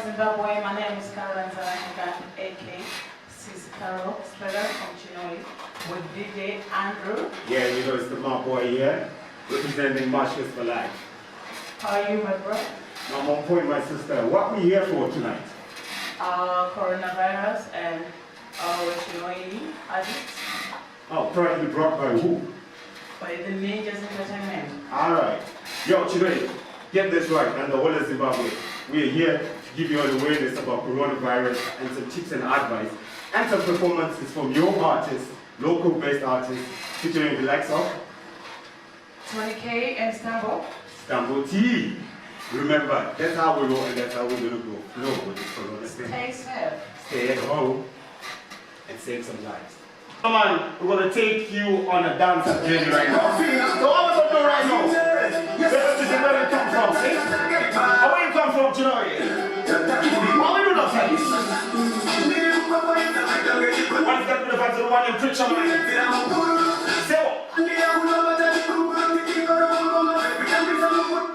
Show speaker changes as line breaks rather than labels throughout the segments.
Zimbabwe. My name is Caroline Zaranika, aka Sis Carol Spreader from Chinhoyi, with DJ Andrew.
Yeah, you know it's the my boy here, representing Marshals for Life.
How are you, my bro?
I'm on point, my sister. What we here for tonight?
Coronavirus and Chinhoyi addicts.
Oh, proudly brought by who?
By the Ninjas Entertainment.
Alright. Yo, Chinhoyi, get this right, and the whole of Zimbabwe. We are here to give you all awareness about coronavirus and some tips and advice, and some performances from your artists, local-based artists, featuring the likes of
20K and Istanbul.
Istanbul T. Remember, that's how we roll and that's how we're gonna go. Flow with this corona thing.
Stay safe.
Stay at home and save some lives. Come on, we're gonna take you on a dance journey right now. So what we're gonna do right now? Let's see where we come from, see? And where you come from, Chinhoyi? What we do now, say? One step to the back to the one you preach on. Say what?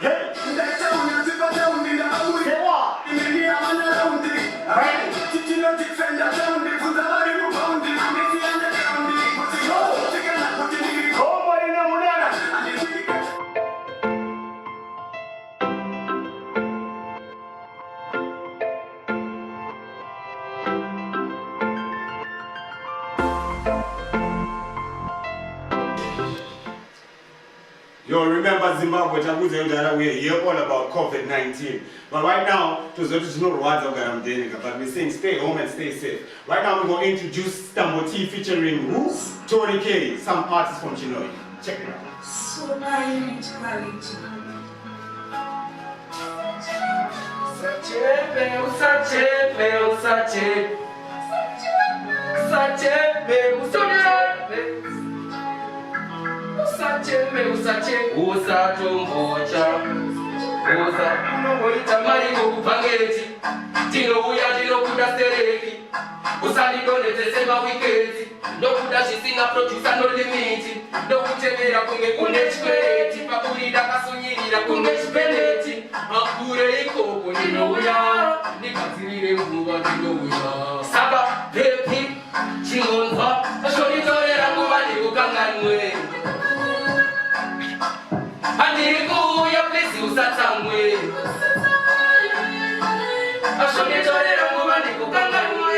Hey! Say what? Right? Yo, remember Zimbabwe, we're here all about COVID-19. But right now, but we're saying stay home and stay safe. Right now, we're going to introduce Istanbul T featuring who? 20K, some artists from Chinhoyi. Check it out.
Usatombocha unoita mari ngokubhangeti tinouya tinokuda sereki usanidonhedzese mawiketi ndokuda zvisina producer no limiti ndokutevera kunge kune chikwereti paburida kasunyirira kunge chipeneti makure ikoko ndinouya ndigadzirire nguva ndinouya saka pepi chingonzwa shonitorera nguva ndikukanganwe Andikuya please usatamwe Ashonitorera nguva ndikukanganwe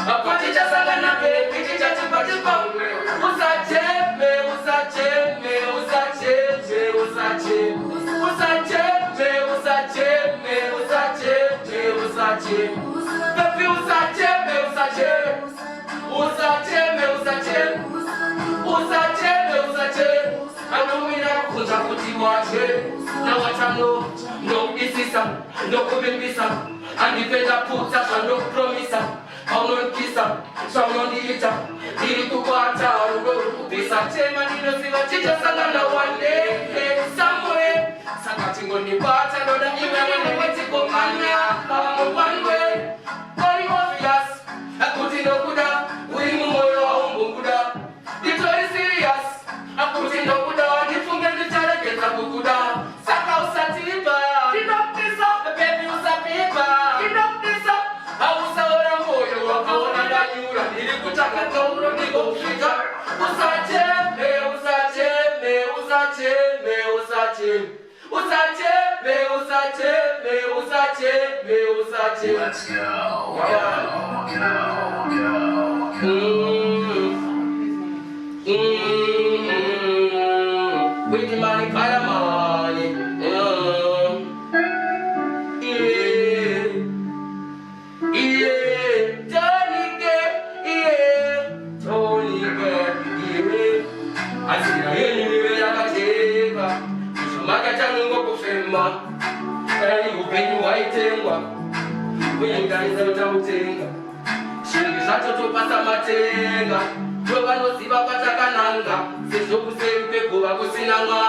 Apoti chasangana pepi chichachipati pamwe Usacheme, usacheme, usacheme, usacheme Usacheme, usacheme, usacheme, usacheme Pepi usacheme, usacheme Usacheme, usacheme Usacheme, usacheme Anomira kunja kuti wache Na wachano, no isisa No kubimbisa Andipenda puta, no promisa Auno nkisa, shauno ndiita Diri kukwata, rugo Pisa chema nino siva chicha sangana one day Somewhere Saka chingo nipata, noda iwe Wene wetiko manya One way Very obvious Akuti no kuda Uimu moyo wa umbu kuda Ditori serious Akuti no kuda Nifunge ndicharegeza kukuda Saka usatiba Dinoptisa Baby usapiba Dinoptisa Hausaora moyo Wakaona danyura Nilikutaka kauro nikopita Usacheme, usacheme, usacheme, usacheme Usacheme, usacheme, usacheme, usacheme Let's go, With the money, by the money. I see the enemy, I take her. You make a tango of fame, and you pay white timber. When you guys are doubting, she is not to pass a matenga. Jovano siva patakananga, sejo kusempe kuva kusinanga.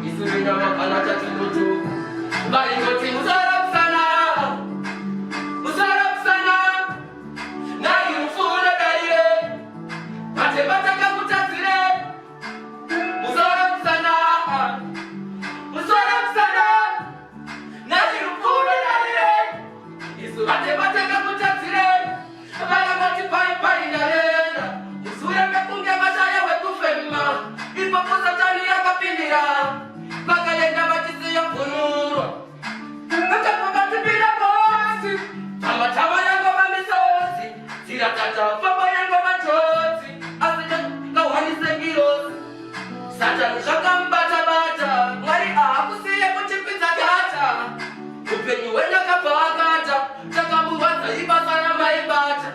Isurina makana chatutu. Bali ngoti musarap sana. Na yufuna daiye. Mate bataka kutazire. Musarap sana. Na yufuna Ratata, Papa Yanga Chosi, Africa, no one is the heroes. Satan, Shakam Bata, Mari Akusi, Putipita Gata, Upenu Wenaka, Chakamu, Ibasana, my bata.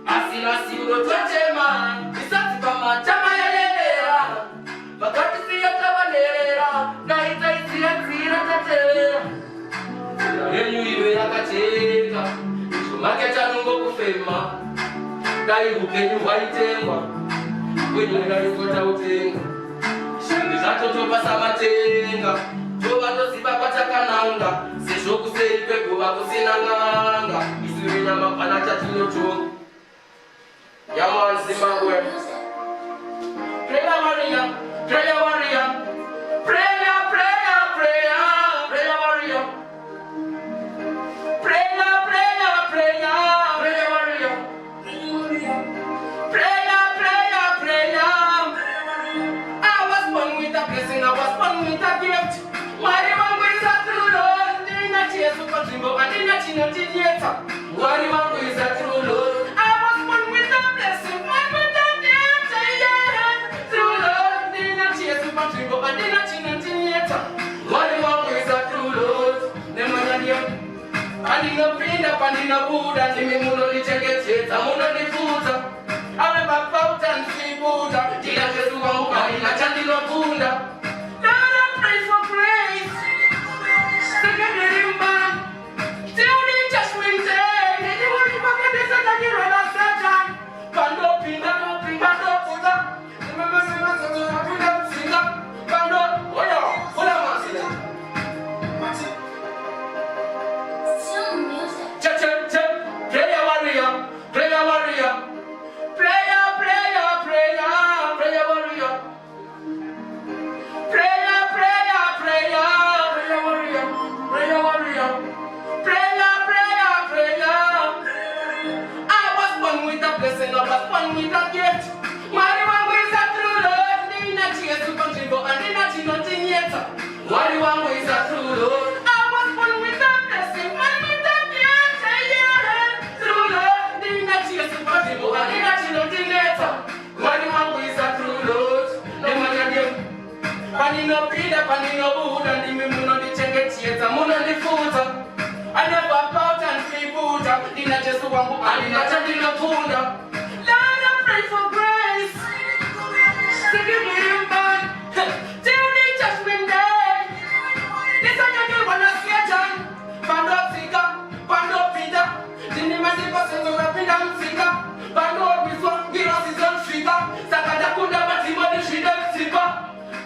Asina Siro Twachema, Isatima, Chama, Bakati Tavanera, Naita Zira Tatera. Yenu Yakateka, Maketa Nungo Fema, Dai Upenu Whitema, when you guys got outing. Zato topa samatenga, toba no siba patakananga, seshoku seipe kuba kusinanga, isuri na mapana chatino cho. Yaman Zimbabwe. Prayer warrior, prayer warrior, prayer, prayer, prayer, prayer warrior. Prayer, prayer, prayer, prayer warrior. Prayer, prayer, prayer. I was born with a blessing, I was born with a gift. Why am I with a true Lord? Didn't I cheer super dream, I didn't I cheer theater. Why am I with a true Lord? I was born with a blessing, why with a gift? True Lord, didn't I cheer super dream, I didn't I cheer theater. Why am I with a true Lord? Never know. Andina pinda pandina buda nimi muno lichekete muno lifuta ave bapauta nfibuda tila Yesu wangu andina chandilo bunda. Lord, I pray for grace. Second man, till the judgment day. Any one of my days I can hear a Satan. Pando pinda no pinda no buda. Remember me man so I put up singa. Pando oya masile. Prayer warrior, prayer warrior, prayer, prayer, prayer, prayer warrior, prayer, prayer, prayer, prayer warrior, prayer warrior, prayer, prayer, prayer. I was born with a blessing, I was born with a gift. My one is a true Lord, didn't I cheer to contribute and didn't I cheer nothing yet. My one is a true Lord. I was born with a blessing, my with a gift. True Lord, didn't I cheer to contribute and didn't I cheer nothing yet. My one is a true Lord. Never again. Panino Pida, Panino Buddha, and the Muno di Chegetieta, Muno di Futa. I never bought and free Buddha, didn't I just want to add in a Chandina Buddha. Lord, I pray for grace. Second man, till the judgment day. This I can do when I see a John. Pando Fika, Pando Pida, the Nimani person will have been on Fika. Pando before Giros is on Fika. Sakadakunda, but he wanted to see them Fika.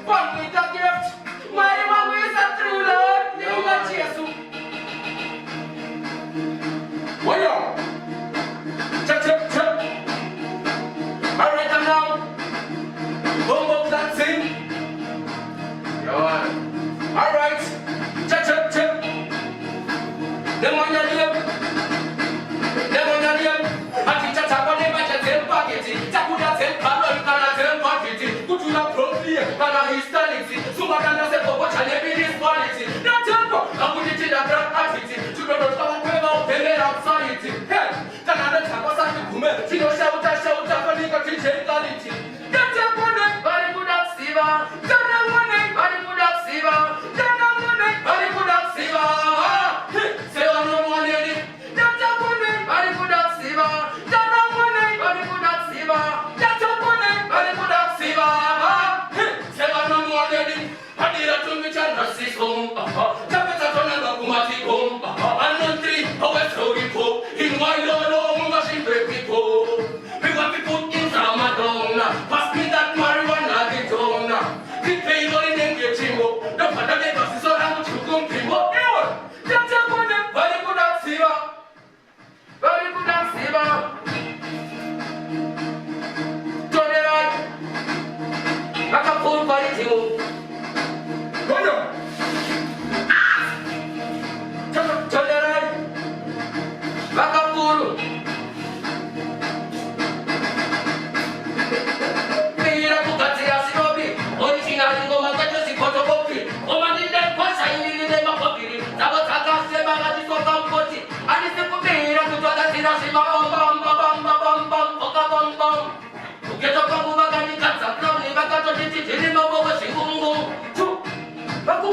One with a gift. My one is a true Lord. You want Jesus. What up? Chap. All right, I'm now. Boom, up that thing. All right. Chap. Them on your lip. I think that's how they might have them package. Takuda them parrot, and I them package. Put you up properly, and I historicity. So much and I say, oh, what shall I be this quality? Not tempo. I put it in a grand attitude. To the top of the outside. Hey, Canada Tapas and the woman. She knows shout, and he got his quality. That's a bonnet, very good at Siva. Don't know money, very good at Siva. Don't know money, very good at Siva. Say, I know money. That's a bonnet, very good at Siva. Don't know money, very good at Siva. That's a bonnet, very good at Siva. Say, I know money. I did a to me, and I see home. Tapeta on a Kumati home. And on three, how I throw it for. In my Lord, machine break people. We want to put in Ramadona. Pass me that marijuana, the dona. The paper in the Jimbo. The father gave us so how to come people. That's a good, very good at Siva. Very good at Siva. Turn it right. Like a full body team. Go on.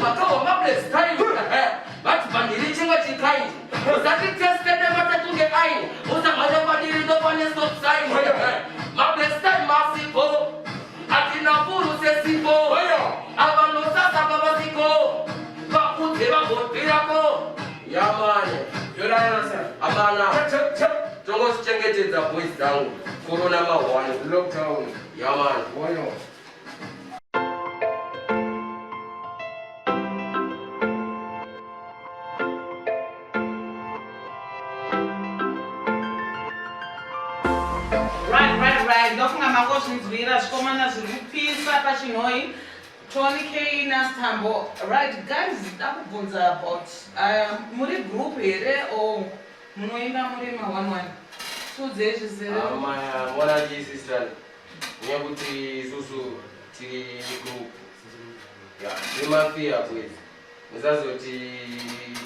makawa mabless time. But pandiri chinga chikai. Usati tested mata tunge ai. Usamanya pandiri do pane stop sign. Mabless time masipo. Atina furu sesipo. Abano sasa babasiko. Bakuteba botirako. Yamane.
Yora yana
Amana. Tongo sichengete boys zangu. Corona mawani.
Lockdown.
Yaman.
Woyo.
Right. Ndofunga makosini zvira zvikomana zviri kupisa pachinhoi. Tony K naStambo. Right, guys, ndakubvunza about muri group here or munoenda muri ma11? Tudze zvizere.
Mwana sister. Nyakuti susu tiri group. Ya, nimafia kwezi. Muzazoti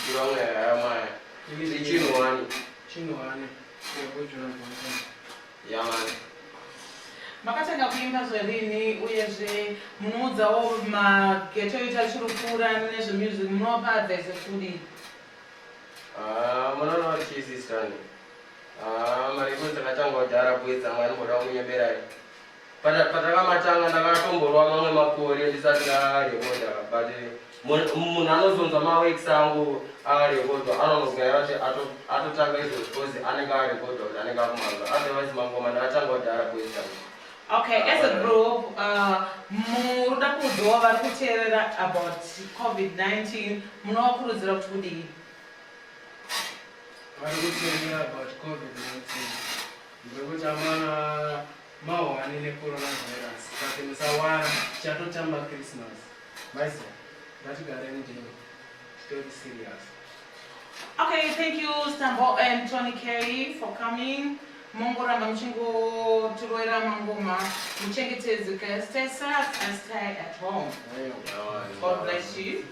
tiramwe ayamaya. Chinhoyi.
Chinhoyi.
Yaman.
Makatanga kuimba zverini uyezve munoudzawo mageto ita chirukura nezvemusic munopa advice kudi?
Munoona kuti sister. Mariko takatanga kudhara kuedza mwari ngoda munyeberai. Patakamatanga ndakatomborwa mamwe makore ndisati ndarekoda but munhu anozonzwa maweeks angu akarekodwa anonogara kuti atotanga izvo because anenge arekodwa kuti anenge akumanzwa otherwise mangoma ndakatanga kudhara kuedza.
Okay, as a group, munoda kuudzawo vari kuteerera about COVID-19 munovakurudzira kuti kudii?
Vari kuteerera about COVID-19 ngekuti amana mahwani necoronavirus saka musawara chatotamba Christmas. Maisa, ngatigare ndini. Still serious.
Okay, thank you Stambo and Tony K for coming. Mongoramba muchingotiroera mangoma muchengetedzeke. Stay safe and stay at home. God bless you.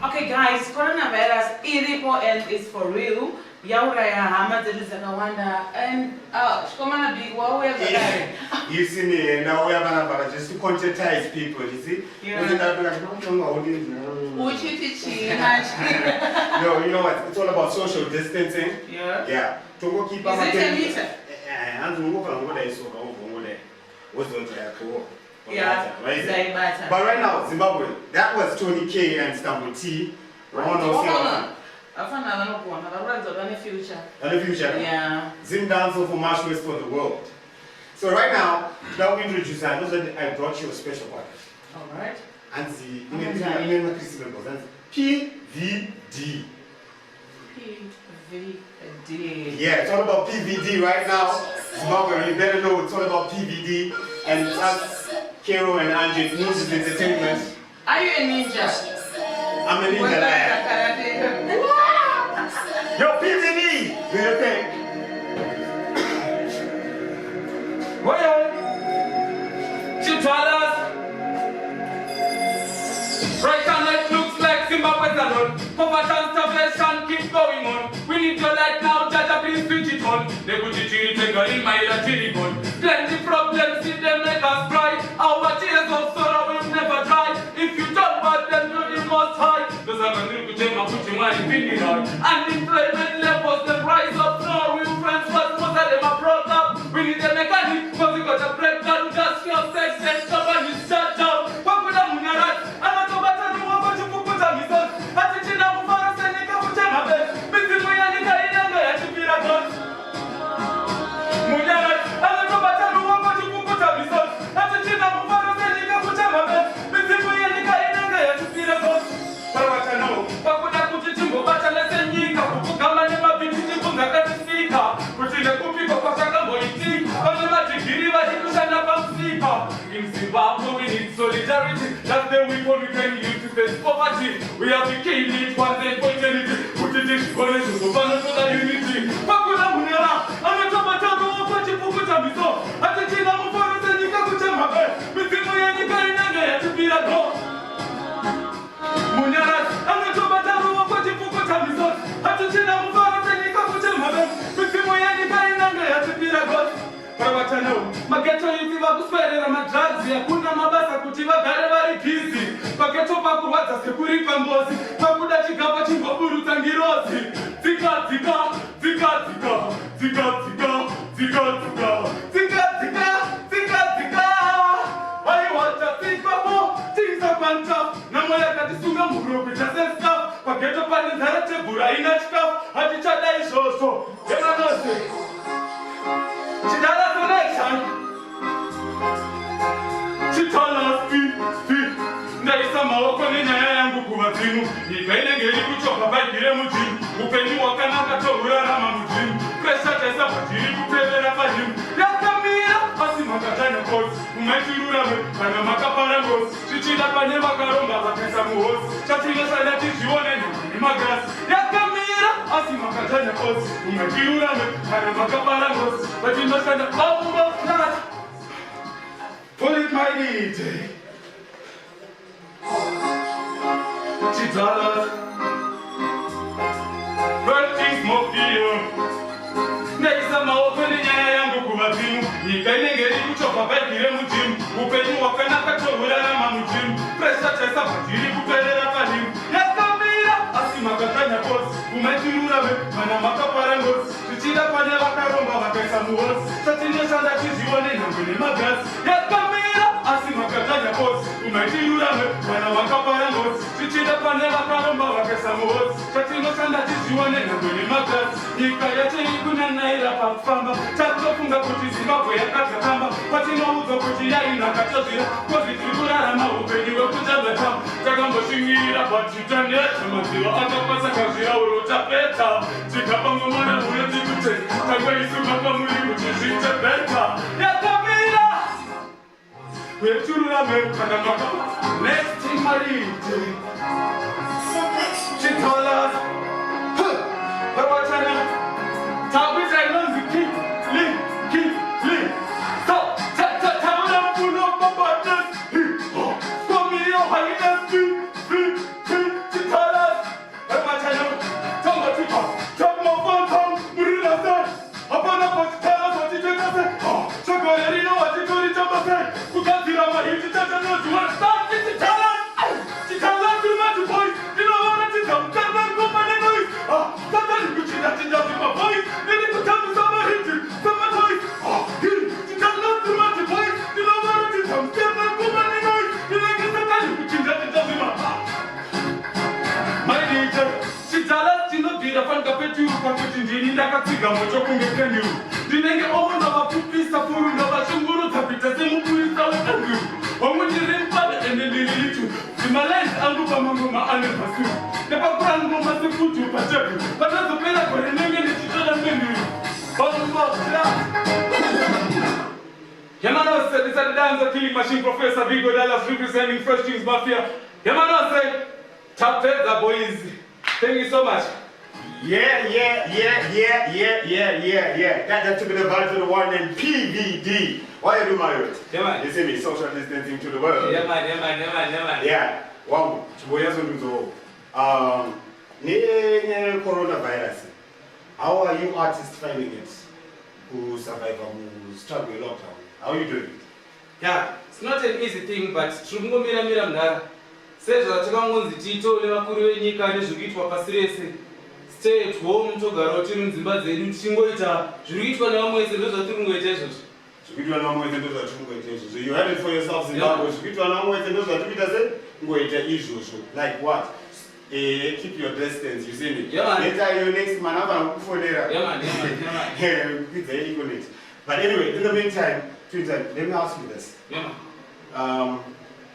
Okay guys, coronavirus iripo and it's for real. Yauraya hama dzedu dzakawanda and shikomana big wauya zvakare.
You see me and now we have an just to conscientize people, you see?
Yeah. Uchiti china.
No, you know what? It's all about social distancing.
Yeah.
Yeah. To keep
Is it a meter? Yeah.
But right now, Zimbabwe, that was Tony K and Stambo T.
Future.
And the future.
Yeah.
Zimdancehall for Marshmallows for the world. So right now we introduce I brought you a special part.
Alright.
And the PVD.
PVD.
Yeah, it's all about PVD right now. Zimbabwe, you better know it's all about PVD. And it's us, Kero and Angie, it's Music Entertainment.
Are you a ninja?
I'm a ninja lad. Yo, PVD! We're okay.
Well, Chitwalas. Right now it looks like Zimbabwe's alone. Poverty and starvation keep going on. We need your light now, Jaja, please switch it on. They put it in my gun. Plenty problems, see them make us cry. Our tears of sorrow will never dry. If you talk about them, do the most high. Those are going to take my putting my opinion on. Unemployment levels, the rise of no real friends, but most of them are brought up. We need a mechanic, because we got a breakdown, just your sex and company shut down. What would I mean? I'm not about to do what you put on me, son. I think you know, for us, and you can put them up there. But the way I think I am to be a gun. Munyarat, I'm not about to do what you put on me, son. I think you know, for us, and you can put them up there. But the way I think I am to be a gun. But what I know, but when I put it in, but I let them eat, I put come and never be to the speaker. Put in a cookie for Pasaka Boyti, but the magic deliver to stand up and speaker. In Zimbabwe, we need solidarity. That's the weapon we can use to face poverty. We have to kill it once and for eternity. Put it in, go into the balance of the unity. Pakula Munera, I'm not about to know what you put on me. So, I think you know for us and you can put them up there. But the way I think I to be a dog. Munera, I'm not about to know what you put on me. So, I think you
Pavatano, Mageto Yutiva Kuswera, Madras, Yakuna Mabasa, Kutiva, Garavari Kizi, Pageto Pakuata, Sekuri Pambosi, Pakuda Chikapa Chimbaburu Tangirosi, Zika, Zika, Zika, Zika, Zika, Zika, Zika, Zika, Zika, Zika, Zika, Zika. I want to think about things of Panta, Namoya Katisunga Muru, which has stuff, Pageto Panizarate, Buraina stuff, Hatichada is also. Chidala connection. Chitala speak. Ndaisa maoko ni nyaya yangu kuwatimu. Nikaile ngeli kuchoka baikire mujini. Upeni wakana katobura na mamujini. Pressure tesa patiri kupelera pajimu. Yakamira asi makatanya kozi. Umaitirura me kana makapara ngozi. Chichida panye makaromba wakesa muhozi. Chatinga sana tijione ni magrasi. Yakamira asi makatanya kozi. Umaitirura me kana makapara ngozi. Chatinga sana almost not. Pull it my DJ. Chitala, birthdays mofio. Next time I open in yangu kuwatimu. Nikainengeri kuchoka baikire mujimu. Upeni wakana katobura na mamujimu. Pressure tesa patiri kupelera pajimu. Yakamira asi makatanya kozi. Umaitirura me mana makapara ngozi. Chichida panye wakaromba wakesa muhozi. Chatinye shanda tijione nyanguni magrasi. Yakamira asi makatanya kozi. Umaitirura me mana makapara ngozi. Chichida panye wakaromba wakesa muhozi. Chatinye shanda tijione nyanguni magrasi. Nikayate ikuna naira pakufamba. Chatofunga kuti Zimbabwe yakatamba. Patino uzo kuti yaina katozira. Kozi tikurarama upenyu wekujambeta. Takamboshingira patitandeta. Maziwa akapasa kazira urotapeta. Chikabango mwana uyo tikute. Takwaisuma pamuri kuti zvitebeta. Yakamira weturura mekana makapa. Next in Marite Chitola Pavatana Tawiza inonzi ki So Tauna puno babatas Komiyo hainas Chitola Pavatana Tonga tuka Chamo Fonton Murilasa Apana Patitala Patitana Chokorino Watitori Chamase Kukatira Mahiti Tatano Juan Start Chitala Chitala Turmatu Boys You know what it is Karman Kupane Noise Tatan Kuchina Chinjazi Ma Boys Nini Kutamu Sama Hiti Sama Toys Chitala Turmatu Boys You know what it is Karman Kupane Noise Nini Kutamu Kuchina Chinjazi Ma My nature Chitala Chino Dira Fanka Petu Pakuchindini Ndakatsiga Mocho Kungekenyu Dinenge Omo Nava Pupisa Puru Nava Shunguru Tapita Semu Purisa Watangu Omo Nirempada Ene Nirilitu Zimalais Angu Pamangoma Ane Pasu Nepa Kurango Masukutu Pachepu Panazo Pera Kore Nenge Nechitola Menu Bamba Class Yamano said it's a dance killing machine Professor Vigo Dallas representing Fresh Teams Mafia Yamano said Top the boys Thank you so much.
Yeah. That took the vibe to the one named PVD. Why you do my words?
Yeah, man.
You see me, social distancing to the world.
Yeah, man.
Yeah. Wow. Chiboya Zunduzo. Coronavirus. How are you artists finding it? Who survive who struggle in lockdown? How are you doing?
Yeah, it's not an easy thing, but Trumumira Miramna says that Timangonzi Tito, Lemakuru, Nika, Zugitwa Pasirese. Stay at home to Garotin Zimbabwe, Chinhoyi Stay, Zugitwa is a lot of things.
So you had it for yourself, Zimbabwe. Like what? Keep your distance, you see me?
Yeah, man.
Later you next man, I'm for there.
Yeah, man.
But anyway, in the meantime, let me ask you this.
Yeah, man.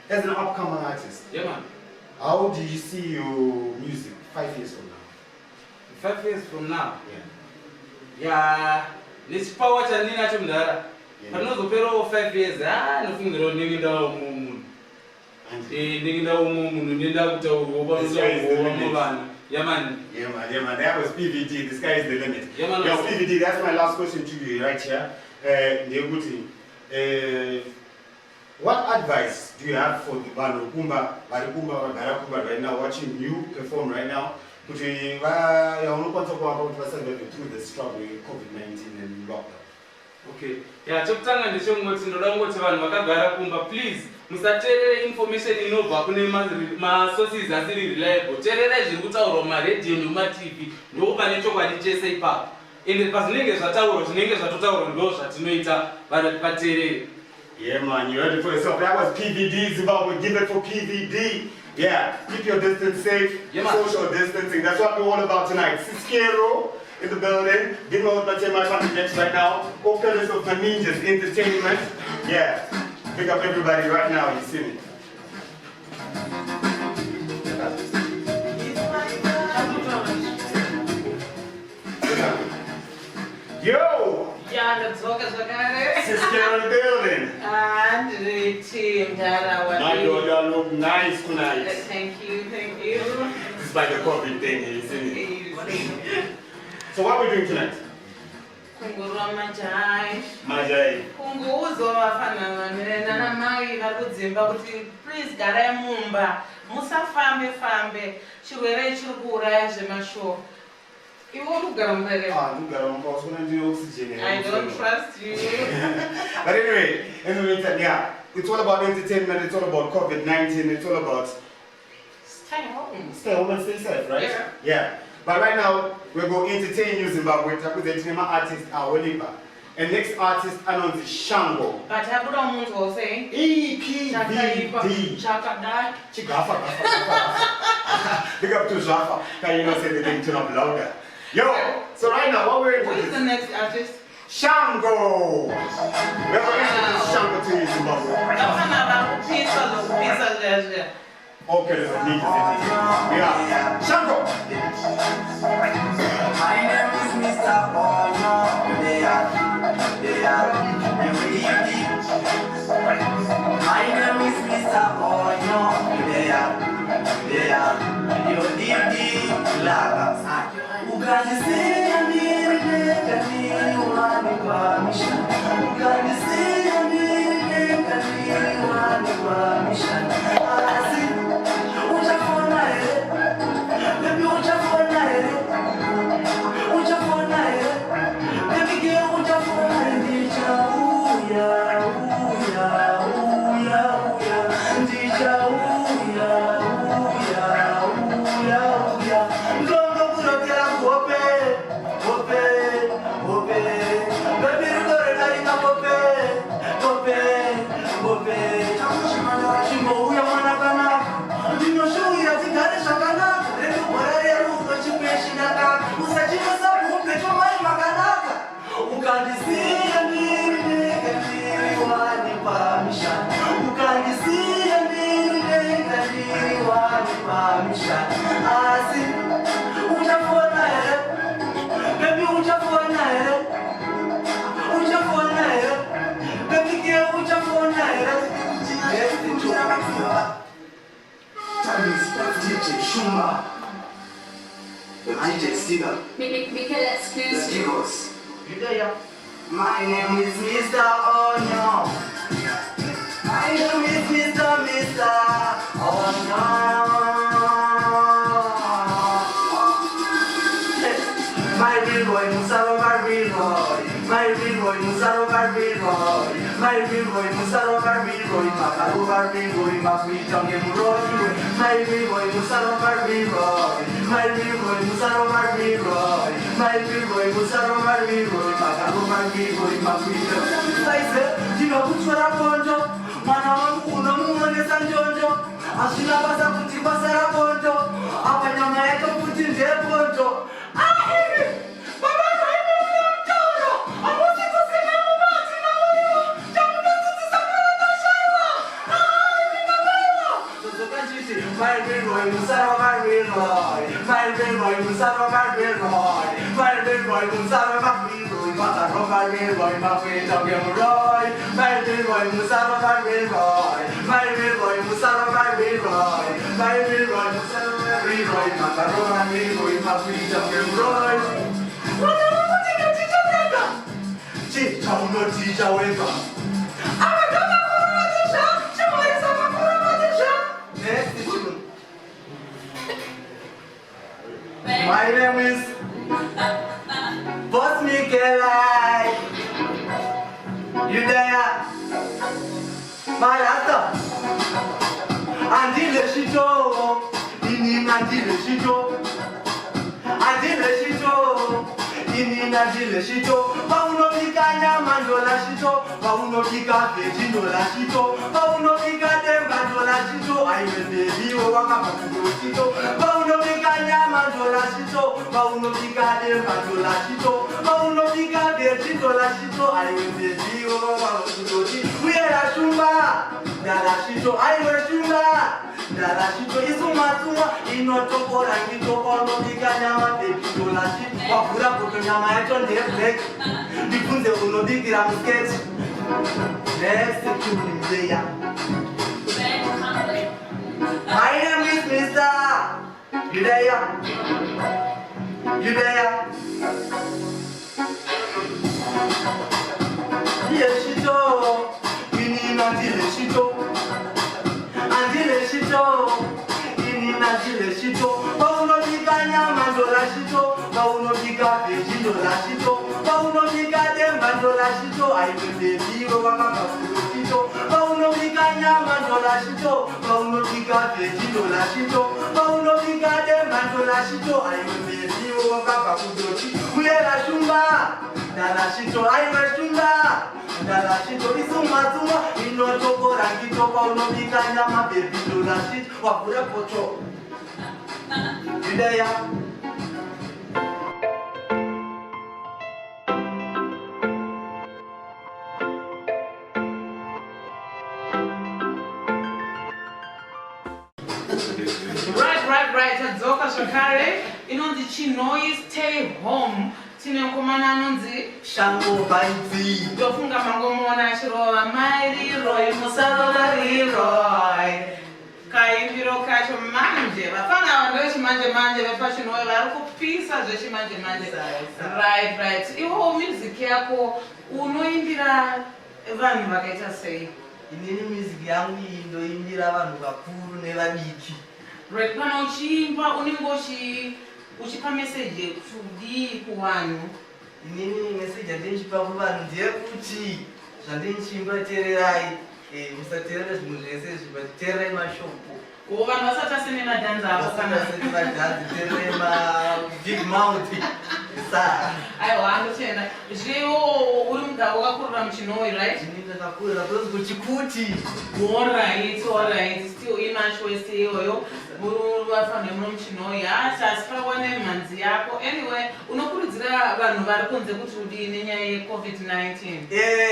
As an upcoming artist,
yeah, man.
How do you see your music 5 years from now?
5 years from now?
Yeah.
Let's power Chanina Chumdara. But no, the period of 5 years, nothing the road nigga down moon. Nigga down moon, Ninda to Yeah, man.
That was PVD. The sky is the limit.
Yeah, man.
Yo, PVD, that's my last question to you right here. What advice do you have for the band Kumba right now, watching you perform right now? Through the struggle with COVID-19 and lockdown.
Okay. Yeah, chokutanga ndechongoti ndoda kungoti vanhu vakagara kumba, please musateerere information inobva kune masources asiri reliable. Teererai zviri kutaurwa mumaredhiyo nemuma-TV, ndo pane chokwadi chese ipapo. Ende pazvinenge zvataurwa, zvinenge zvatotaurwa ndo zvatinoita vateereri.
Yeah, man, you heard it for yourself. That was PVD, Zimbabwe. Give it for PVD. Yeah, keep your distance safe.
Yeah,
Social distancing. That's what we're all about tonight. Siskero in the building. Give me what my family next right now. All colors of Ninjas Entertainment. Yeah, pick up everybody right now. You see me. Yo!
Yeah, that's okay.
Siskero in the building.
And the team that
My daughter look nice tonight.
Thank you, thank you.
Despite the COVID thing, you see me. So what are we doing tonight?
Kungurwa majai.
Majai.
Kunguzo vafana nana mai vari kudzimba kuti please garai mumba. Musafambe. Chirwere chiri kuuraya zvemashowa. Iwe uri kugara mumba here?
Kugara mumba usina ndiyo oxygen.
I don't trust you.
But anyway, yeah, it's all about entertainment, it's all about COVID-19, it's all about
Stay home.
stay home and stay safe, right?
Yeah.
Yeah. But right now, we're going to entertain you, Zimbabwe. Takuzetinema artist Awolipa. And next artist announced Shango.
But I put on one to say,
EPVD.
Chakadai.
Chigafa. Big up to Jafa. Can you not say the thing turn up louder? Yo, so right now, what we're
Who is the next artist?
Shango. We're going to introduce Shango to you, Zimbabwe. Okay, there's a need to yeah. Shango.
My name is Mr. Bono. My name is Mr. Bono. You did the laga. Ukanisiya nireka niwani kwamisha. Ukanisiya nireka niwani kwamisha. My name is Mr. Onyo. My name is Mr. Onyo. My real boy, Musaro, my real boy. My real boy, Musaro, my real boy. My real boy, Musaro, my real boy. Makaru, my real boy. Makuitong Yemuroi. My real boy, Musaro, my real boy. My real boy, Musaro, my real boy. My real boy, Musaro, my real boy. Makaru, my real boy. Makuitong. Saise, jino kuchora ponjo. Mana wangu unamuonesa njonjo. Ashina basa kuti basara ponjo. Apa nyama yake kuti nje ponjo. My real boy, Musaro, my real boy. My real boy, Musaro, my real boy. My real boy, Musaro, my real boy. Makaro, my real boy, Makuitong Yemuroi. My real boy, Musaro, my real boy. My real boy, Musaro, my real boy. My real boy, Musaro, my real boy. Makaro, my real boy, Makuitong Yemuroi. What the fuck did you teach us that? Teach us no teach away. My name is Boss Mikelai. You there? My rasta. Andile shito. Ini andile shito. Andile shito. Ini andile shito. Pauno pikanya mandola shito. Pauno pika vejindola shito. Pauno pika tembandola shito. Aiwe baby wakapa shito. Pauno pikanya mandola shito. Pauno pika tembandola shito. Pauno pika vejindola shito. Aiwe baby wakapa shito. Uyela shumba. Dala shito. Aiwe shumba. Dala shito. Isumatuma. Inotokora ngitokolo pikanya mandola shito. Wafura kuto nyama yacho ndebek. Ndifunze unobikira musketi. Next tune is there. My name is Mr. Yudaya. Yudaya. Yes, shito. Ini nandile shito. Andile shito. Ini nandile shito. Pauno biganya mandola shito. Pauno biga vejindola shito. Pauno biga dembandola shito. I will be hero wakaka shito. Pauno biganya mandola shito. Pauno biga vejindola shito. Pauno biga dembandola shito. I will be hero wakaka shito. Uyela shumba. Dala shito. I will shumba. Dala shito. Isumatuma. Inotokora ngito. Pauno biganya mabebindola shito. Wafura pocho. Yudaya.
Right, adzoka zvakare inonzi Chinhoyi Stay Home. Tine mukomana anonzi
Shango Baidzi.
ndofunga mangomona achirova Mairiroy musarova Riroy. Kaimbiro kacho manje vafana vanhu vechimanje vepachinhoyi vari kupisa zvechimanje. Right. Iwo music yako unoimbira vanhu vakaita sei?
Inini music yangu iyi ndoimbira vanhu vakuru nevadiki.
Right, kana uchiimba unenge uchipa message kudii kuvanhu?
Inini message yandinochipa kuvanhu ndeyekuti zvandinochimba teererai. Musateerera zvinhu zvese teererai mashoko.
Ko vanhu vasati vasene madhanza avo kana
vasati madhanzi teererai mabig mouth.
Aiwa andochena. Zvewo uri mugabo wakakurira muChinhoyi, right?
Inini ndakakurira kunzi kuchikuti.
Alright. Still imashoese iyoyo. Muri vafanira muno muChinhoyi. Asi pawane mhanzi yako. Anyway, unokurudzira vanhu vari kunze kuti udii nenyaya yeCovid-19?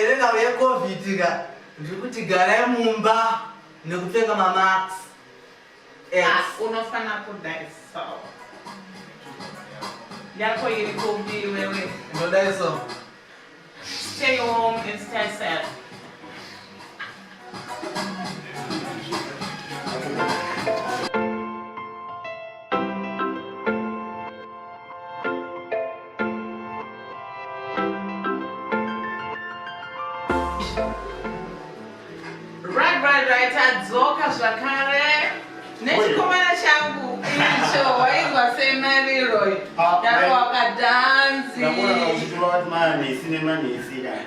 Renga yeCovid ka. Ndikuti garai mumba nekupfeka mamax.
Unofana kudai so. Yako iri kumbi wewe.
Ndodai so.
Stay home and stay safe. Right, adzoka zvakare. Nechikomana changu icho waizwa seMariroy. Yaro wakadhanzi.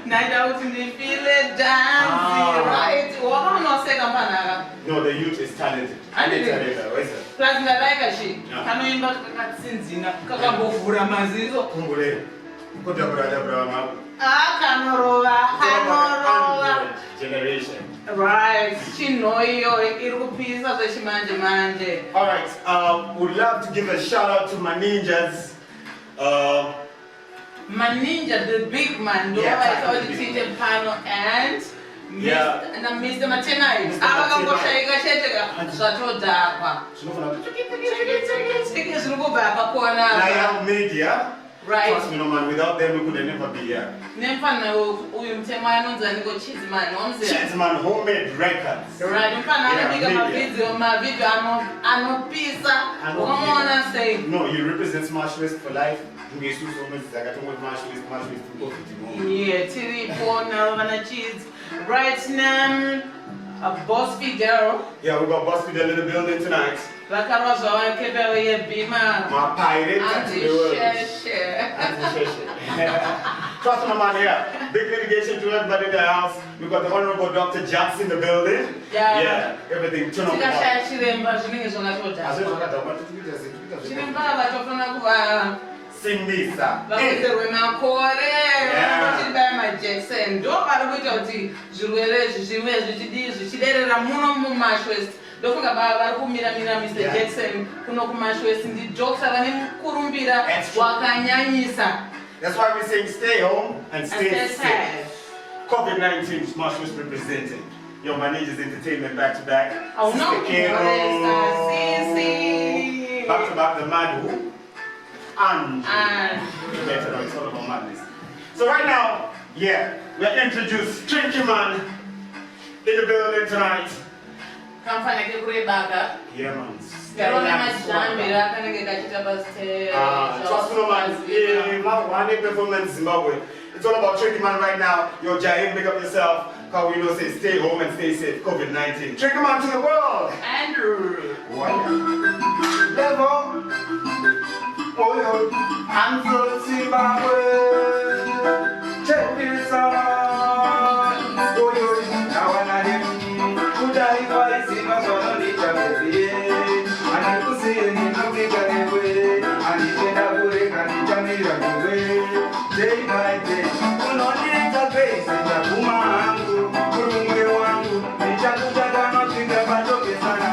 Naida kuti ndifile dhanzi. Right, wakaonoseka mpanhaka.
No, the youth is talented.
Plus ndalaika shi. Kanoimba kakatsinzina kakambovhura maziso.
Kumbure. Kodwa brother mako.
Kanorova.
Generation.
Right, Chinhoyi iri kupisa zvechimanje.
Alright, would love to give a shout out to my ninjas.
Maninja, the big man, the one I saw the teacher panel and Mr. Matenai. Avakangoshaika cheteka zvatodhakwa. Zvirikubva kona.
Naya media.
Right.
Trust me, no man. Without them, we could never be here.
Nemfana uyu mtema yanonzi niko Chizman,
Chizman homemade records.
Right. Mfana anabika mavideo anopisa. Ukamona say.
No, he represents Marshallist for life. Yeah,
tiripo na vana Chiz. Right now, a Boss Fidel.
Yeah, we got Boss Fidel in the building tonight.
My pirate
to the world. Trust my man here. Big dedication to everybody in the house. We got the Honorable Dr. Jackson in the building.
Yeah.
Everything turn up.
Tikashaya chiremba zvinenge zvakatodhakwa. Chiremba vatofana kuva
Simbisa.
vakudzerwe makore vachibaya majackson ndo vari kuita kuti zvirwere zvive zvichiderera muno mumashwest ndofunga vari kumiramira Mr. Jackson kuno kumashwest ndidokta vane mukurumbira wakanyanyisa.
That's why we saying stay home and stay safe. COVID-19 Marshall's representing. Your managers entertainment back to back.
Oh no.
Back to back the man who? And you better know it's all about madness. So right now, we're introduced Trinky Man in the building tonight.
Kamfaneke kurebaga.
Yeah man. Trust me man, one performance Zimbabwe. It's all about Trinky Man right now. Yo, Jaim, pick up yourself. How we know say stay home and stay safe. COVID-19. Trinky Man to the world.
Andrew.
Level. Oh, I'm from Zimbabwe. Check this out. Oh, now I'm not in. Could I buy Zimbabwe? And I could see any no big anyway. And if you have to break and it's a mirror away. Day by day. Uno need a face in the woman. Kurumwe wangu. Nichakujaga no chinga bajoke sana.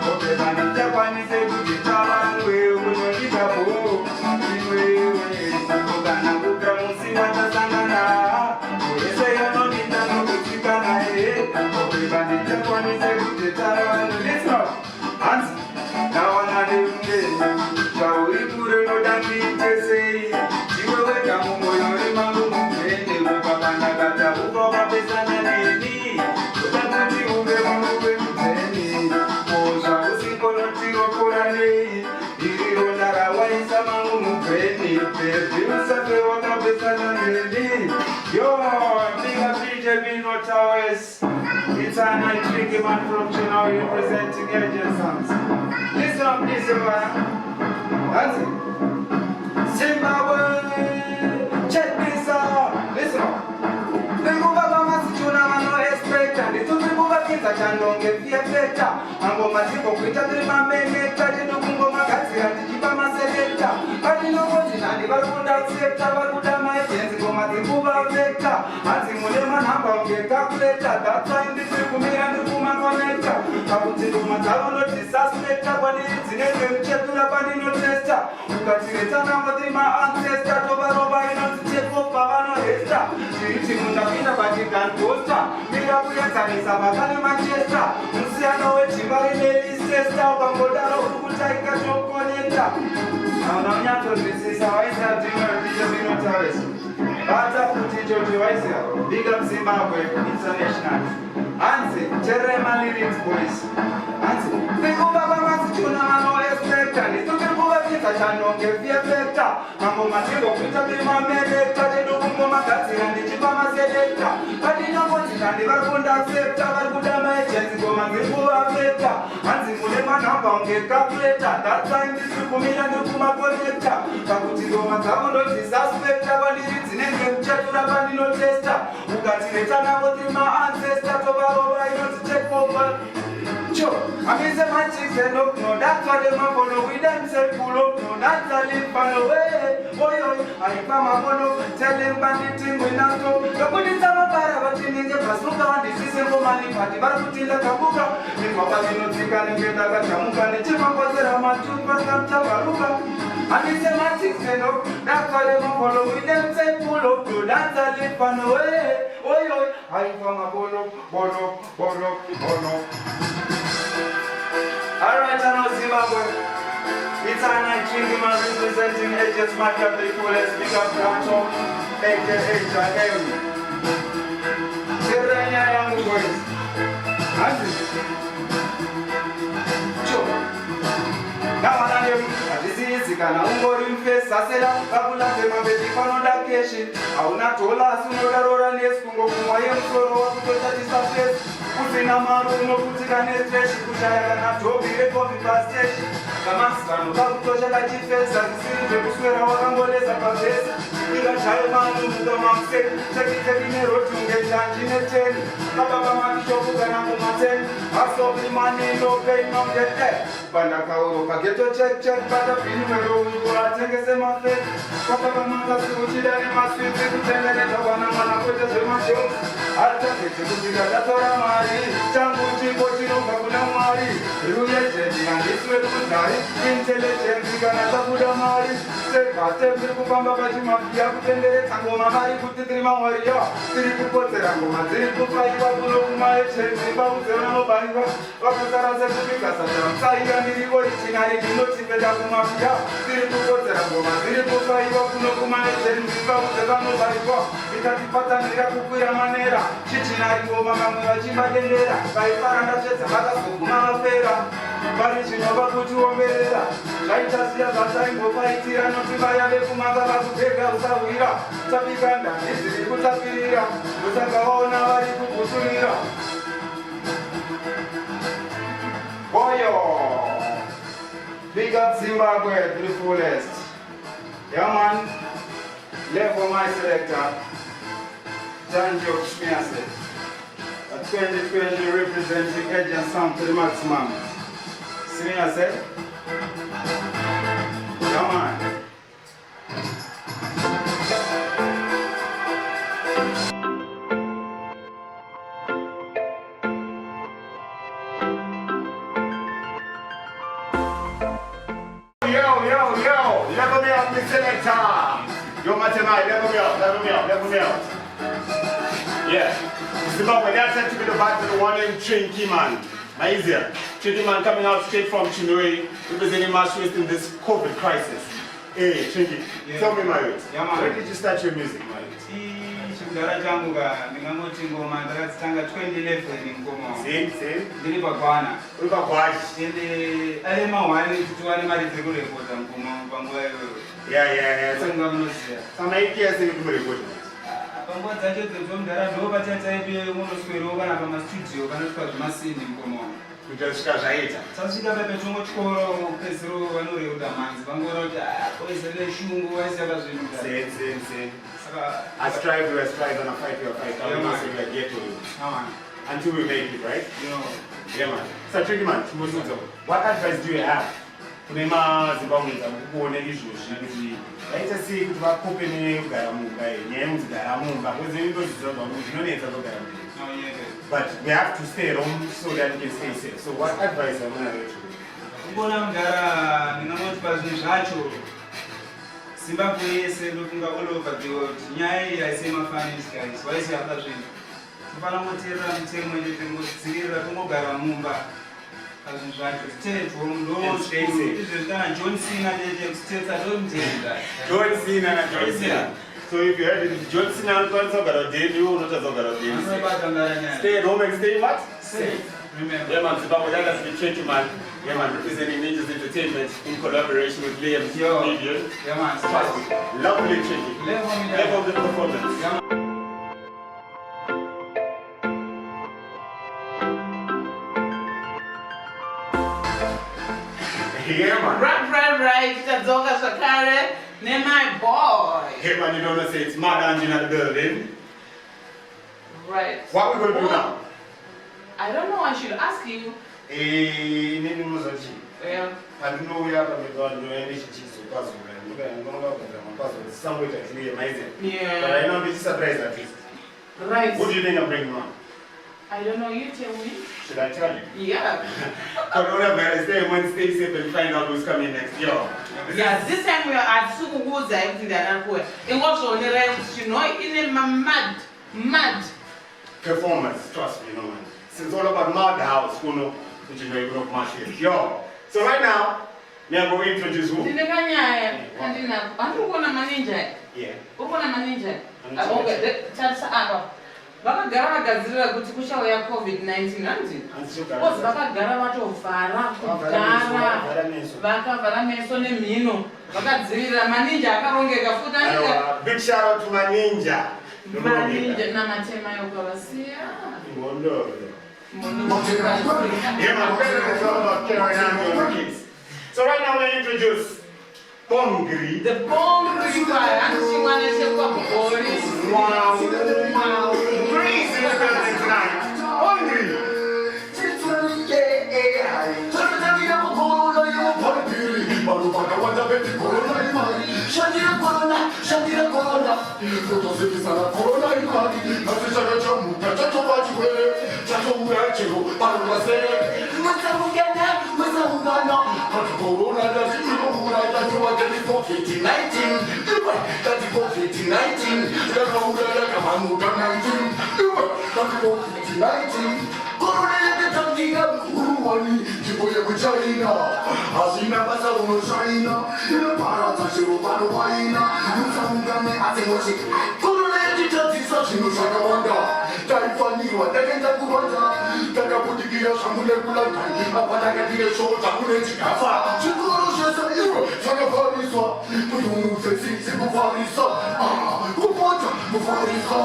Okay, man, Japanese say good Japan way. Uno need a bow. Ogana kukra musi watasangana. Oye say you no need a no kuchikana. Okay, man, Japanese say good Japan. Listen up. Hands. Now I'm not even there. Kauri pure no dangi chese. Jiwe weka mungo yori mangu mungene. Upapanda kata upapa pesa na nini. Utakuti ube mungu mungene. Moza usikono tiro kurane. Iri ondara waisa mangu mungene. Perdi usafe waka pesa na nini. Yo, big up DJ Bino Towers. It's a night Trinky Man from Chinhoyi representing Agent Sons. Listen up, listen up. That's it. Zimbabwe, check this out. Listen up. Vikuva vamasichuna vanoespecta ndituzvikuva kinza chandonge viefecta mango matiko kuita tiri mamenekta tinokungomagadzira ndichipa maselekta patinongoti nandi vari kuda kusepta vari kuda maejenzi ngoma dzikuva vekta hanzi mune manhamba ungekalkuleta datwai ndisiri kumira ndiri kumakonekta pakuti nduma dzavo nodisasurekta kwaniri dzinenge muchetura pandinotesta ukatiretsanango tiri maancesta tovarova inonzi chekopa vanohesta tiriti mundapinda patigangosta mira kuenzanisa vakane manchester musiyano wejimba rinelisesta ukangodaro uri kutaika tokonekta naunanyatozvisisa waisatinotichezvinotavesa bata kuti ichocho waisiya big up Zimbabwe international hanzi cherema lyrics boys hanzi vikuva vamasichuna vanoespecta nditokirikuvapinza chandonge viefecta mambo matingo kuita vimamenekta tedokungomagadzira ndichipa maselekta patinongotika ndivari kundacepta vari kuda maejenzi ngoma dzirikuvafecta hanzi mune manhamba ungekalkuleta datwai ndisiri kumira ndiri kumakonekta pakuti ngoma dzavo ndodzisaspekta kwandiri dzinenge muchetura pandinotesta ukatiretanavo tiri maancesta tovarova inonzi chekopa. Sure, I mean the magic say no, that's why they ma follow with them say pull up, no, that's a live pan away. Boy, I come a follow, tell them bandit thing we not go. The police are not bad, but in the past, look at this is a money party, but put in the kabuka. If my body not sick and get a chamuka, the chima was there, I'm a two person chabaruka. And it's a magic say no, that's why they ma follow with them say pull up, no, that's a live pan away. Boy, I come a follow, follow. Alright, I know Zimbabwe. It's a night Trinky Man representing Agents Market, the coolest big up Part1, aka Chinhoyi. Serena young boys. That's it. Sure. Now I know this is kana ungori mfesa sela kabula sema beti kono dakeshi hauna tola sunoda rora neskungo kumwa yemsoro wakutocha disafesi kusina maruno kutika nestreshi kushaya kana tobi rekovi pasteshi kama sikano kakutosha kachifesa zisiri vekuswera wakangoleza pavesa ika Shaimanu Mudomaxen, Secretary Rotunga, Jantin, Papa Shoku Ganamaten, Asobi Mani, no pain, no get Pandakao, Pageto check, Pada Pinero, take a semafe, Papa Manga Suchida, must be pretended to one among the Semasho, Alta Tora Mari, Changuchi, Pochino, Babuna Mari, Ruya, and this way to die, intelligent, Ganata Buddha Mari, Sepate, Pupamba Bajima, Yapende, Tangoma Mari, put the Maria, Siriputera, Siripupa, my children, Babu, Banga, Papa Because Saya and the original, you know, Sipeda Mafia, Siriputera, Siripupa, Kuma, Babu, Barico, because the Patanera Pupura Manera, Chichina, Mama, Chimadera, by Paranajas, Mama Fera, Parishinova Putuomera, Laitasia, Batango, Paitira, Notibaya, Kumaka, Pega, Savira, Sapikanda, Putapira, Putakaona, Puturira. Boyo! Big up Zimbabwe to the fullest. Yeah, man. Left for my selector, John Joe Schmiase. A 2020 representing Edge and Sound to the maximum. Schmiase. Come on. Yo, level me up, Mr. Selector. Yo, Matemai, level me out. Yeah. Zimbabwe, that's said to be the back to the one in Chinky man. My easier. Chinky man coming out straight from Chinhoyi, representing Marshall's in this COVID crisis. Hey, Chinky, tell me, my youth. Yeah, man. Where did you start your music, my youth?
Chigara Janguga, Mingamochi Ngoma, that's Tanga 2011 in Ngoma.
Same.
Deliver Guana.
In
the Elema 1 to animal is a good report and Ngoma.
Yeah. Some 8 years in the report.
What I did the room that I know, but I be a monosquare over a studio, and it was massive in Ngoma.
We just scratch it.
Sasika bebe chungo chikoro pesro vanore udamanzi vangoro boys the shungu wese abazvinga
Same. I strive and I fight your fight. I will say we get to it. Until we make it, right? Yeah, man. So, tricky man, what advice do you have? Kunema Zimbabweans akukuone izvozvi vaitasi kuti vakope nekugara mumba nyaya yemuzigara mumba kweze into zvinonetsa kugara mumba. But we have to stay at home so that we can stay safe. So what advice am I going to give?
Kubona mugara ndingamoti pazvinhu zvacho Zimbabwe yese ndofunga all over the world nyaya iyi haisemafanisi guys waisi hapa zvinhu tofana moteerera mitemo inotingodzivirira tongogara mumba pazvinhu zvacho stay at home izvezvi kana John Cena nekusitetsa tomutenda
John Cena. So if you heard it, John Cena and Sogara Day, you will not have Sogara Day. Stay at home and stay what? Safe. Remember. Yeah, man, Zimbabwe, that's the Chinky man. Yeah, man, representing Ninjas Entertainment in collaboration with Liam Media.
Yeah, man.
Lovely Chinky. Level of the performance.
Yeah,
Yeah, man.
Right. Tadzoka Sakare. Name my boy.
Hey, man, you don't know, say it's Mad Engine at the building.
Right.
What are we going to do now?
I don't know, I should ask you. Yeah.
I don't know where I'm going to do any shit. I'm going to go to some way to clear my head.
Yeah.
But I know this is a surprise at least.
Right.
What do you think I'm bringing on?
I don't know, you tell me.
Should I tell you?
Yeah.
Coronavirus Day, Wednesday, safe and find out who's coming next. Yo.
Yeah, this time we are at Sukuguza, everything that I'm going. And also, you know, in a mad
performance, trust me, man. It's all about mad house, you know, which is very good market. Yo. So right now, I'm going to introduce who?
Yeah. vakagara vagadzirira kuti kuchauya COVID-19 hanzi kozi vakagara vatovhara kugara vakavhara meso nemhino vakadzivirira maninja akarongeka futi
big shout out to maninja
namatema yokavasiya
So right now we introduce Bongri.
The Bongri guy, and she wanted to go
shandira corona totosekisana corona imani nasishaka chamuka chatobatiwe chatourachero parwasere masaungana kati corona dazinouraya tiwateni covid-19 iwe kati covid-19 yakauraya kamanuka 19 iwe kati covid-19 corona yakatangira uruwani chiboye kuchaina hazina basa unoshaina ineparadza chero pano paina musaungane asemochi corona yachitadzisa zvinhu zvakawanda taifanirwa takaenda kurwanda takabudikira zvamunekulagani apa takatire shoo dzamunechikafa zvikoro zvese iwe zvakafariswa mutunufesisi kufarisa kupota kufarisa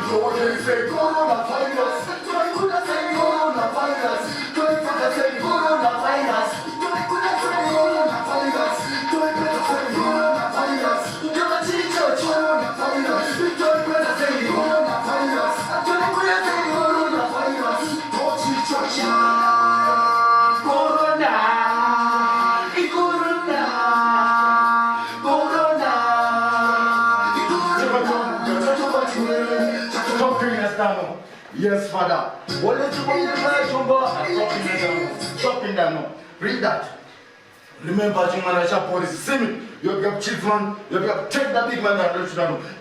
towakeise coronavirus toikuda sei coronavirus toipata sei coronavirus toikuda sei coronavirus toipata sei coronavirus tovachicha coronavirus toipata sei coronavirus toikuda sei coronavirus tochicha corona corona corona yes, Father. What is the read that. Remember, Jumanacha police. See me. You have chief man. You have take the big man. You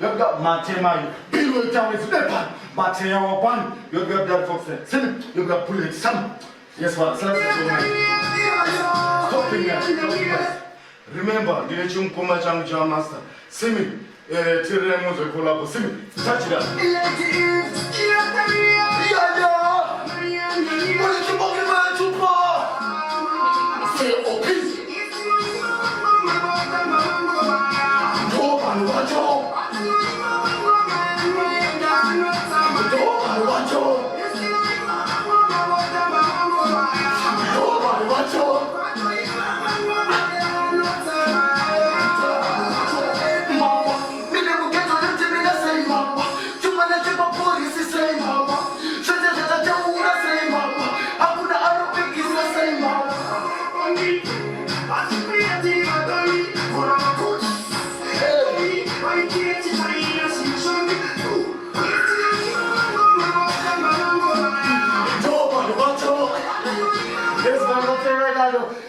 have got Matema. Bill town is never. Matema one. You have that fox. See me. You have pull it. Some. Yes, Father. Stopping that. Remember, the Chum Kuma Chang Master. See me. Tiremos a collab. See me. Touch that. What is the body man to pour? Say, oh, peace. Talk and watch out. Talk and watch out. Talk and watch out.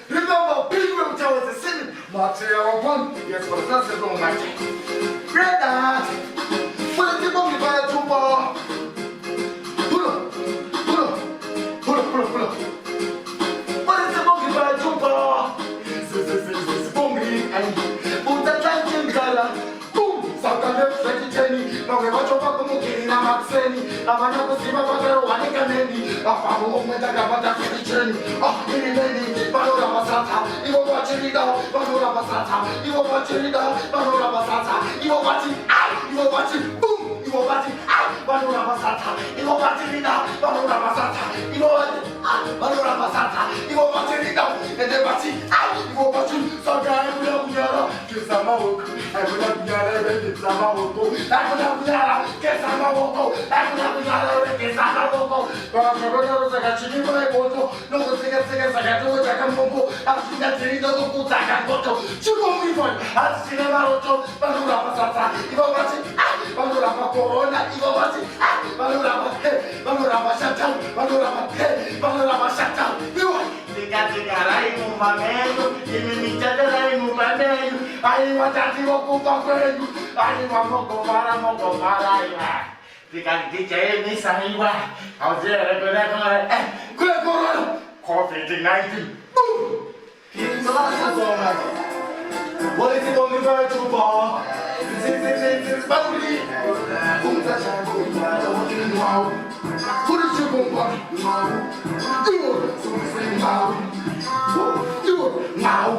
Remember, Pilgrim Tower is a sin. Material one, yes, for the first of all, my read that. What is the body by a trooper? Pull up. What is the body by a trooper? This bombing and put the tank in color. Boom, Saka left Jenny. Now we watch over Kumuki, Namaxeni. Amana Kusima, Wakaneni. Afamu, Metagabata, Jenny. Ah, Mini. Banora Basata, Ivo Bachirida, Banora Basata, Ivo Bachirida, Banora Basata, Ivo Bachi, Ivo Bachi, boom, Ivo Bachi, Banora Basata, Ivo Bachirida, Banora Basata, Ivo Banora Basata, Ivo Bachirida, and the Bachi, Ivo Bachi, Saga, I will have Yara, Kisamawok, I will have Yara, Kisamawoko, I will have Yara, Kisamawoko, I will have Yara, Kisamawoko, no, Kambo, Asina Trino, Kutakambo, Chukumi, Asina Roto, Banura Pasata, Ivovati, Banura Corona, Ivovati, Banura Shatan, Banura Shatan, the Gatigarai Mumameno, Imimitadai Mumameno, I want that you go back, I want to go Mara. The Gatigarai Nisaniwa, out there, COVID-19. What is it on the virtual bar? This family. Put it to now.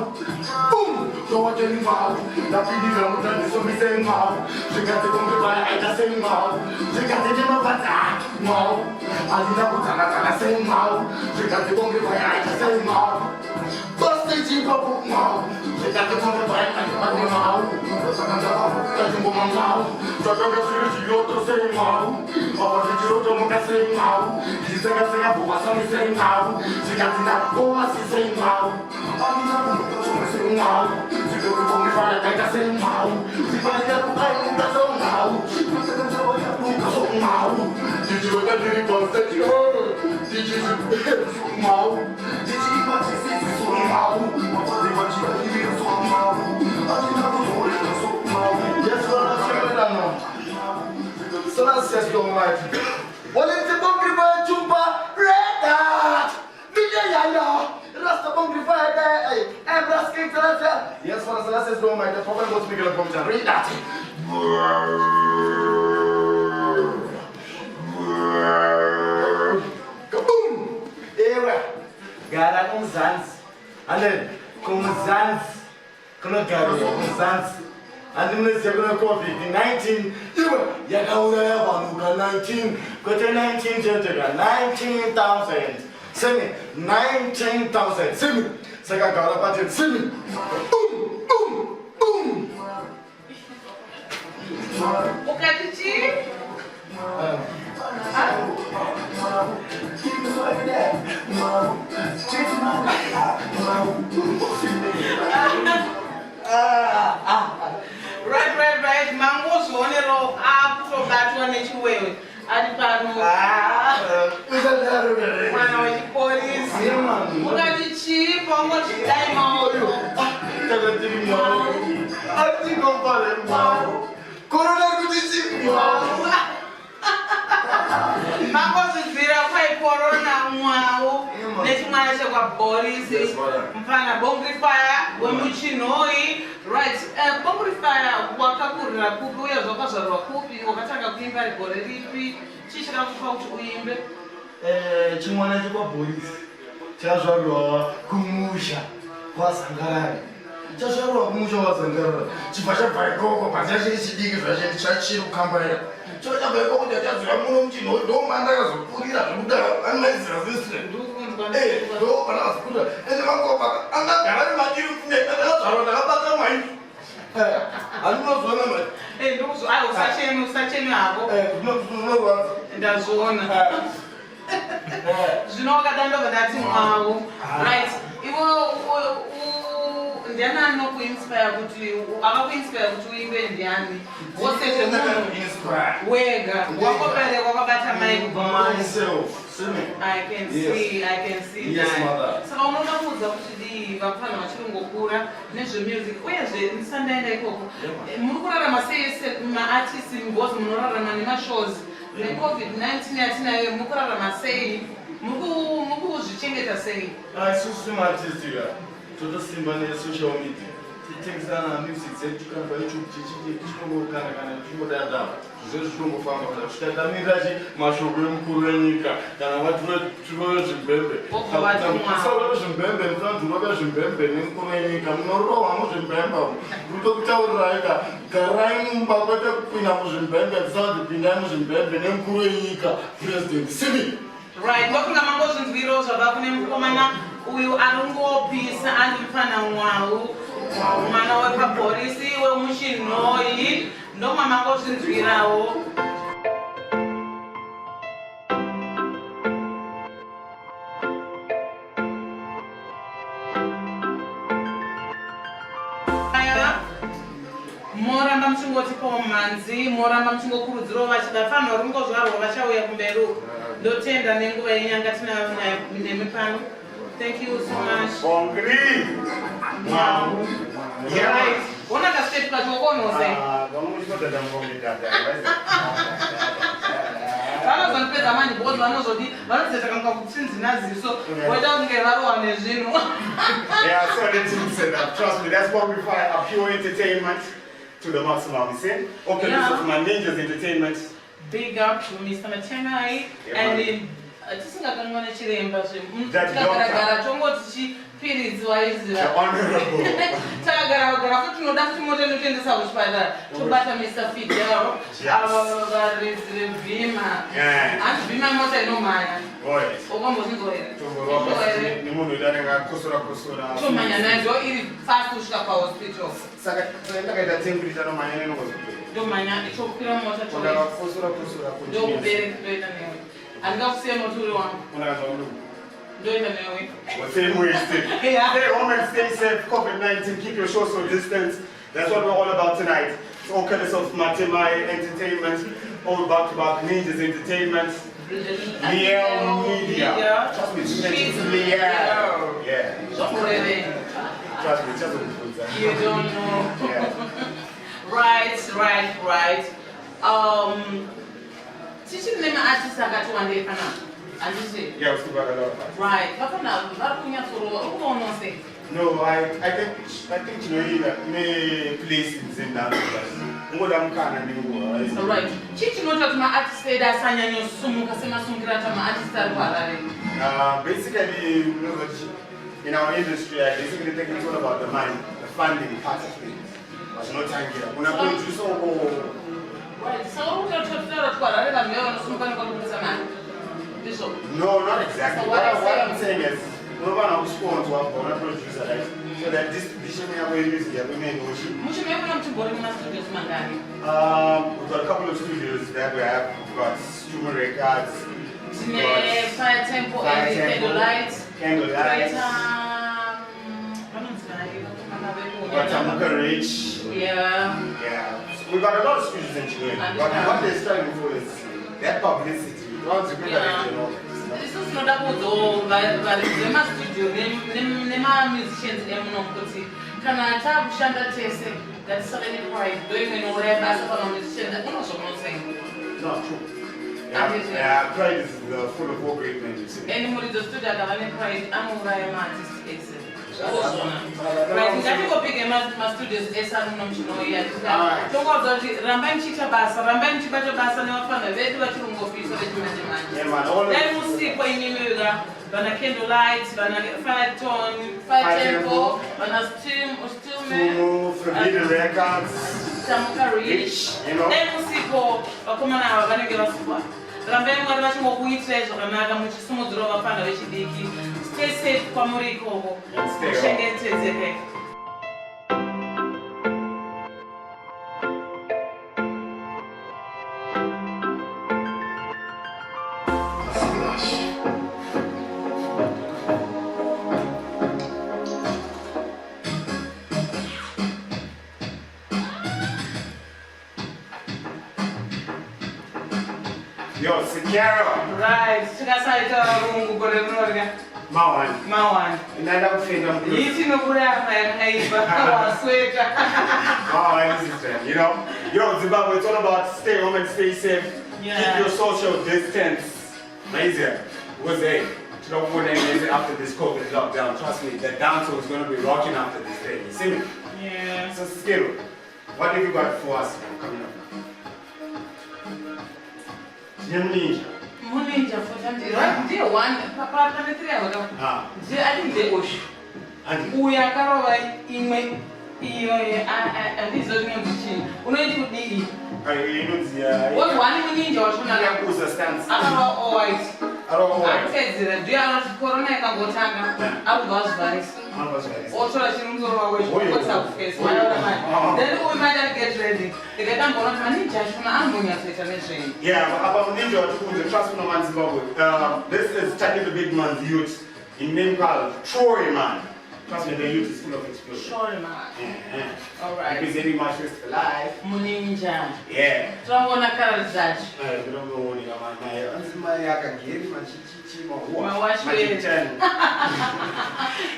Boom. So what do you now? That we did not tell you so we say now. She got to come to buy, I just say now. She got to give up a now. I did not put another say now. She got to come to buy, I just say now. Bust the cheap up now. She got to come to buy, I just say now. That's the woman now. So don't get you to say now. Or the children don't say now. She said, I say, I say now. She got to go, I say now. Well, it's a bumpy boy, Chupa, red dot. DJ Yaya, Rasta bumpy fire there. I'm Raskin Salasa. Yes, for Salasa is no my the problem was speaking of Pomcha. Read that. Kaboom! Ewa, gara com Zans. And then, com Zans. Kuna gara com Zans. And then let's have a coffee. 19, you know, 19, go to 19, 19,000. Send me 19,000. Send me. Say, I got a button. Send me. Boom, boom, boom.
Okay, Chichi? Right. Mango's one up from that one that you wear. I didn't police. Look at the chief, how much time out?
I think I'm falling. Corona could see me.
Mango's is very high corona. Let's manage our bodies. Mpana bongi fire, when we Chinhoyi. Right, bongi fire, wakakura kuku, ya zokaza kupi, wakataka kuimba rekore ripi, chichira kufauti uimbe.
Chimwana chikwa boys. Chazvarwa kumusha kwa Sangarari. Chazvarwa kumusha kwa Sangarari. Chifasha paikoko pachashiri chidiki zvachiri chachiri kukambaira. Chocha paikoko chachazvira muno muChinhoyi ndo manda akazopurira zvekudaro anomaizira assistant. Ndo pana asikuta. Ende mangoba angagara nemadiri kufuneka ndakazvarwa ndakabata mwai. Andinozona manje.
Usacheni hapo.
Ndinozona.
Ndazona. Zvinokadando vadati mwawo. Right. Iwo ndiani anokuinspire kuti akakuinspire kuti uimbe ndiani? Wose zvemunhu wega wakoperekwa kwabata mic
myself.
I can see
Yes,
that.
mother.
Saka unoda kuudza kuti vafana vachirongokura nezvemusic uyezve ndisandaenda ikoko muri kurarama sei maartist because munorarama nemashows neCovid-19 yatinayo muri kurarama sei muri kuzvichengeta sei?
Isusu semaartistika totosimba nesocial media tichitengesana music dzedu tikanzwa YouTube tichingokana tichimbodada zvizvo zvichingofamba kana tichitatamirachi mashoko emukuru wenyika kana vatirowe zvimbembe zvimbembe musanzurove zvimbembe nemukuru wenyika munorohwa muzvimbembe kutokutaurirai garai mumba kwete kupinda muzvimbembe tisanzipindai muzvimbembe nemukuru wenyika president Simi.
Right, ndokunga mangozvinzwiro zvabva kune mukomana uyu anongopisa andi mufana mwawu mwana wepapolisi wemuChinhoyi ndomwe mangozvinzwirawo. Moramba muchingotipawo mhanzi, moramba muchingokurudzirawo vachidafana vari ngozvarwa vachauya kumberi ndotenda nenguva yenyanga tinayo nemi pano. Thank you so much.
Bongri.
Wow. Right. Ona ka step ka chokonose. Vanozonipedza mani bozi vanozodeta kanka kutsinzina ziso voita kunge varohwa nezvinhu.
Yeah, so let's say that. Trust me, that's what we find a pure entertainment to the maximum. You see? Okay,
Yeah.
this is my Ninjas Entertainment.
Big up to Mr. Chinhoyi and tisingakanwa nechiremba zvekagara tongoti chipiridziwa iziva takagara futi tinoda futi moto inotoendesa kuchipatara tobata Mr. Fidel varidzi vebhima hanzi bhima mota inomhanya wakambozvinzwa here tomhanya nayo iri fast kusvika pahospital
saka ndakaita tengurita nomhanya
ndomhanya ichokwira mota ndokubereki toita newe handingakusiya moti uri wangu Do it anyway.
Well, same way still.
Yeah.
Stay home and stay safe. COVID-19, keep your social distance. That's what we're all about tonight. It's all courtesy of Matemai Entertainment, all back-to-back Ninjas Entertainment, Liel Media. Trust me, it's Liel. Yeah.
Don't really.
Trust me, just don't.
You don't know.
Yeah.
Right. Teaching them artists I got one day for now. And you see.
Yeah, we still got a lot of artists.
Right. But now, who don't say?
No, I think you know may place in zimdancehall. More than can anymore.
Right. Chichi know that my artist say that sanya nyo sumu kasema sumkirata my artist are
basically, you know that in our industry, I basically think it's all about the money, the funding part of things. There's no time here. When I produce all.
Right. So what
No, not exactly.
So
what
what
I'm saying is, no one else wants to have a producer, right? So that distribution we use here, we may know.
We've
got a couple of studios that we have. We've got Studio Records,
Fire Temple,
Candlelight, got Tamuka Rich. Yeah. So we've got a lot of studios in Chinhoyi. But what they're struggling for is that publicity. Once you bring that in, you know.
This is not about all, but the studio, the musicians, can I tap Shanda Tese that's suddenly pride doing an old as a musician that also not saying.
Not true. Yeah, pride is full of all great men, you see.
Anybody does do that, I'm pride, I'm a artist case. Right, I go big my studios, Esa Nomchinoya. Don't go to Ramban Chicha Basa, Ramban Chibaja Basa, no fun, they do a true piece of the then we'll see what you mean. Bana Candlelight, Bana Fire Temple, Bana Still
Forbidden Records,
Tamuka Rich.
You know.
Then we'll see what come on our Bana give us what. Ramban, what much more we treasure, and I much smooth over Fanaviki. Stay safe, Pamuriko. Stay
Yo, Sikiaro.
Right, Mawan.
Another thing I'm good.
Eating a good sweater.
Mawan, this is them, you know. Yo, Zimbabwe, it's all about stay home and stay safe.
Yeah.
Keep your social distance. Amazing. What's it? You know, when after this COVID lockdown, trust me, the dancer is going to be rocking after this day. You see me?
Yeah.
So, Skiro, what have you got for us coming up now? Ninja.
Ninja for something. Right? Dear one, Papa, and the three of them. I think they push. We are Carol in my and this is going to be. What one ninja or
Yakuza stands.
I don't know white.
I don't know
I
why.
said, do you have Corona and Botanga? I was very. Also, I shouldn't go what's up, face. Then we might get ready. They get on ninja, I'm going to say,
yeah, about ninja, trust me, no man Zimbabwe. This is tackling the big man's youth in name called Troy, man. Trust me, the youth is full of explosion.
Sure, man. Alright.
Representing my first for life.
Ninja.
Yeah.
So I want to carry that.
I don't know when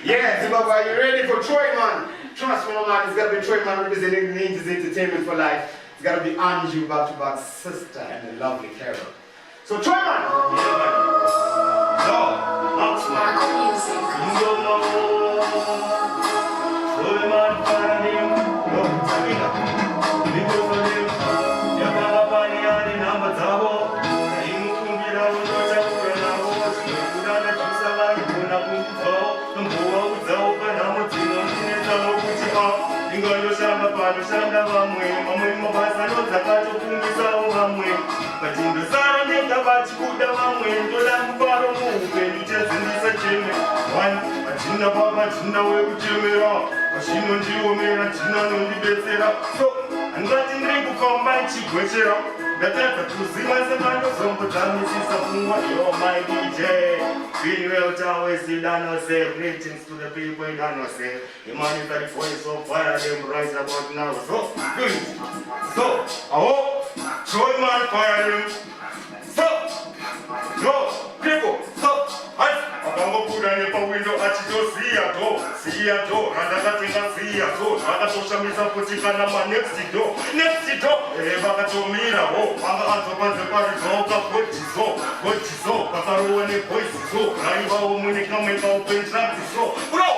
yeah, Zimbabwe, are you ready for Troy, man? Trust me, no man, it's got to be Troy, man, representing Ninjas Entertainment for life. It's got to be Anju, back-to-back sister, and the lovely Carol. So, Troy, man! No, not man. You don't know. Troy, man, find him. No, Tamina. Because of him. Yakabani and the number double. Shanda vamwe mamwe mabasa nozakatofungisa vamwe vachindosara ndenga vachikuda vamwe ndoda mufaro muupenyu chezindisa cheme vachina pavachina wekuchemera vachino ndiomera china nondibetsera so handingati ndiri kufamba chigwechera Nataka kuzima semano zombo tamu sisa fungwa yo my DJ. Being well always you don't know say greetings to the people you don't know say. The man is the voice of fire them rise about now. So good. So show man fire them. So no people so akangobuda nepawindo achitosiya to randakatenga akatoshamisa kuti kana next door vakatomirawo anga azopanze parizooka gojizo pakarowa nepoisizo raivawo mwine kamwe kaupentratizo bro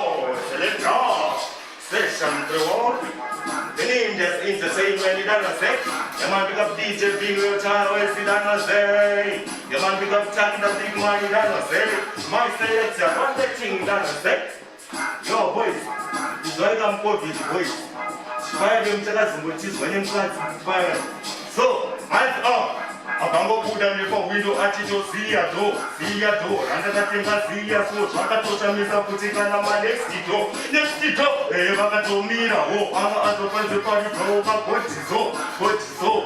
selecta session reward the name just entertainment you don't say the man pick up DJ Big Real Chinhoyi you don't say the man pick up Chuck the big man you don't say my selector one the thing you don't say yo boys it's like I'm COVID boys fire them tell us what is when you fire so hands up akangobuda nepawindo achitosiya to randakatenga ziya so zvakatoshamisa kuti kana next door vakatomirawo anga azopanze parizoo kagojizo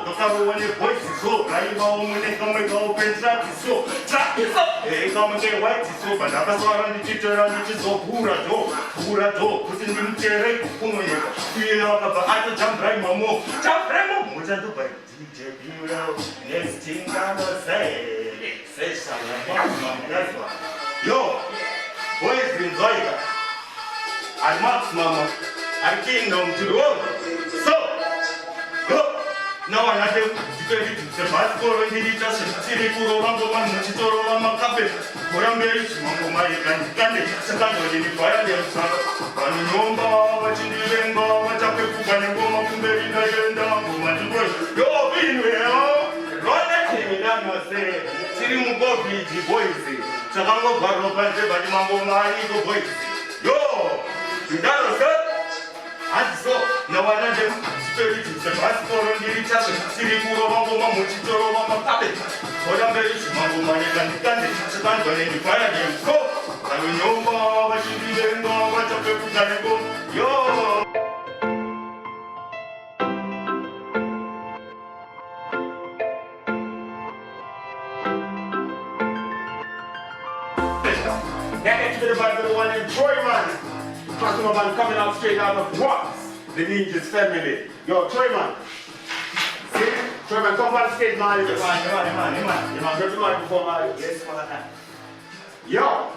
kakarowa neboisizo raivawo mune kamwe kaupentratiso kamwe kewaitiso pandakaswara ndichitora ndichizobhura to kuti ndimuterei kukunonyeka uye vakabva atojambraimamo muchandobva DJ Bureau, next thing I'm gonna say something that's why. Yo, boys been Zoiga, and Max Mama, and Kingdom to the world. So, yo, now I have to passport and the just city for Rambo and Chitoro Makabe, Korambe, Mambo Mari, Sakano in the fire, and Nomba, what you did, what I put when you go up to the end. Yo, run that thing, you don't say, Siri Mugobi, boys, Samango Baropa, but Mambo Mari, boys. Yo, you don't say? And so, no one of them spirit is the passport on the church, Siri Mambo Chitoro Makabe, Korambe, Mambo Mari, and the Candy, Sakanto in the fire, and so, I will know what you did, what you put yo. The one in Troy, man. Customer man coming out straight out of Watts, the Ninjas family. Yo, Troy, man. See? Troy, man, come on stage, man. You man, get the microphone, man. Yes, man. Yo,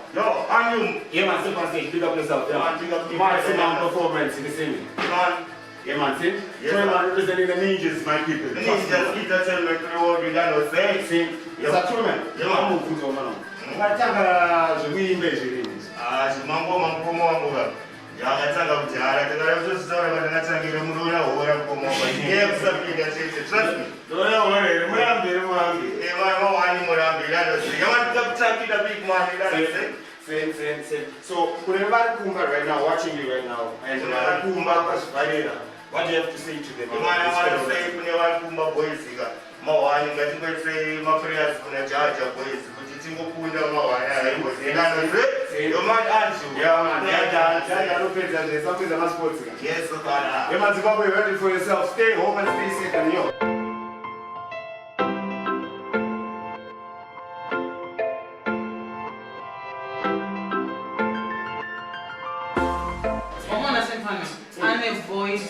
and you. Yeah, man, step on stage. Pick up yourself. Yeah, man, pick up. Man, performance in the singing. Man. Yeah, man, see? Yes, Troy, man, representing the Ninjas, my people. The Ninjas, entertainment reward, you don't say. See? Yes, that's true, man. Yeah, man. Move to man. Ngatanga zvimwe zviri mambo yakatanga kujara takatozitaura matangatangire munoona hora kukomoka iye kusapinda chete trust me ndoona hora here murambire mawani murambire anoziva yamatikakutakida big man same so kune vari kumba right now watching you right now and vari kumba pazvivharira what do you have to say to them say kune vari kumba boys mawani ngatingoise maprayers kuna jaja boys tingopunda mawani yes, okay. Ready for yourself. Stay home and stay safe and yo.
I'm a voice.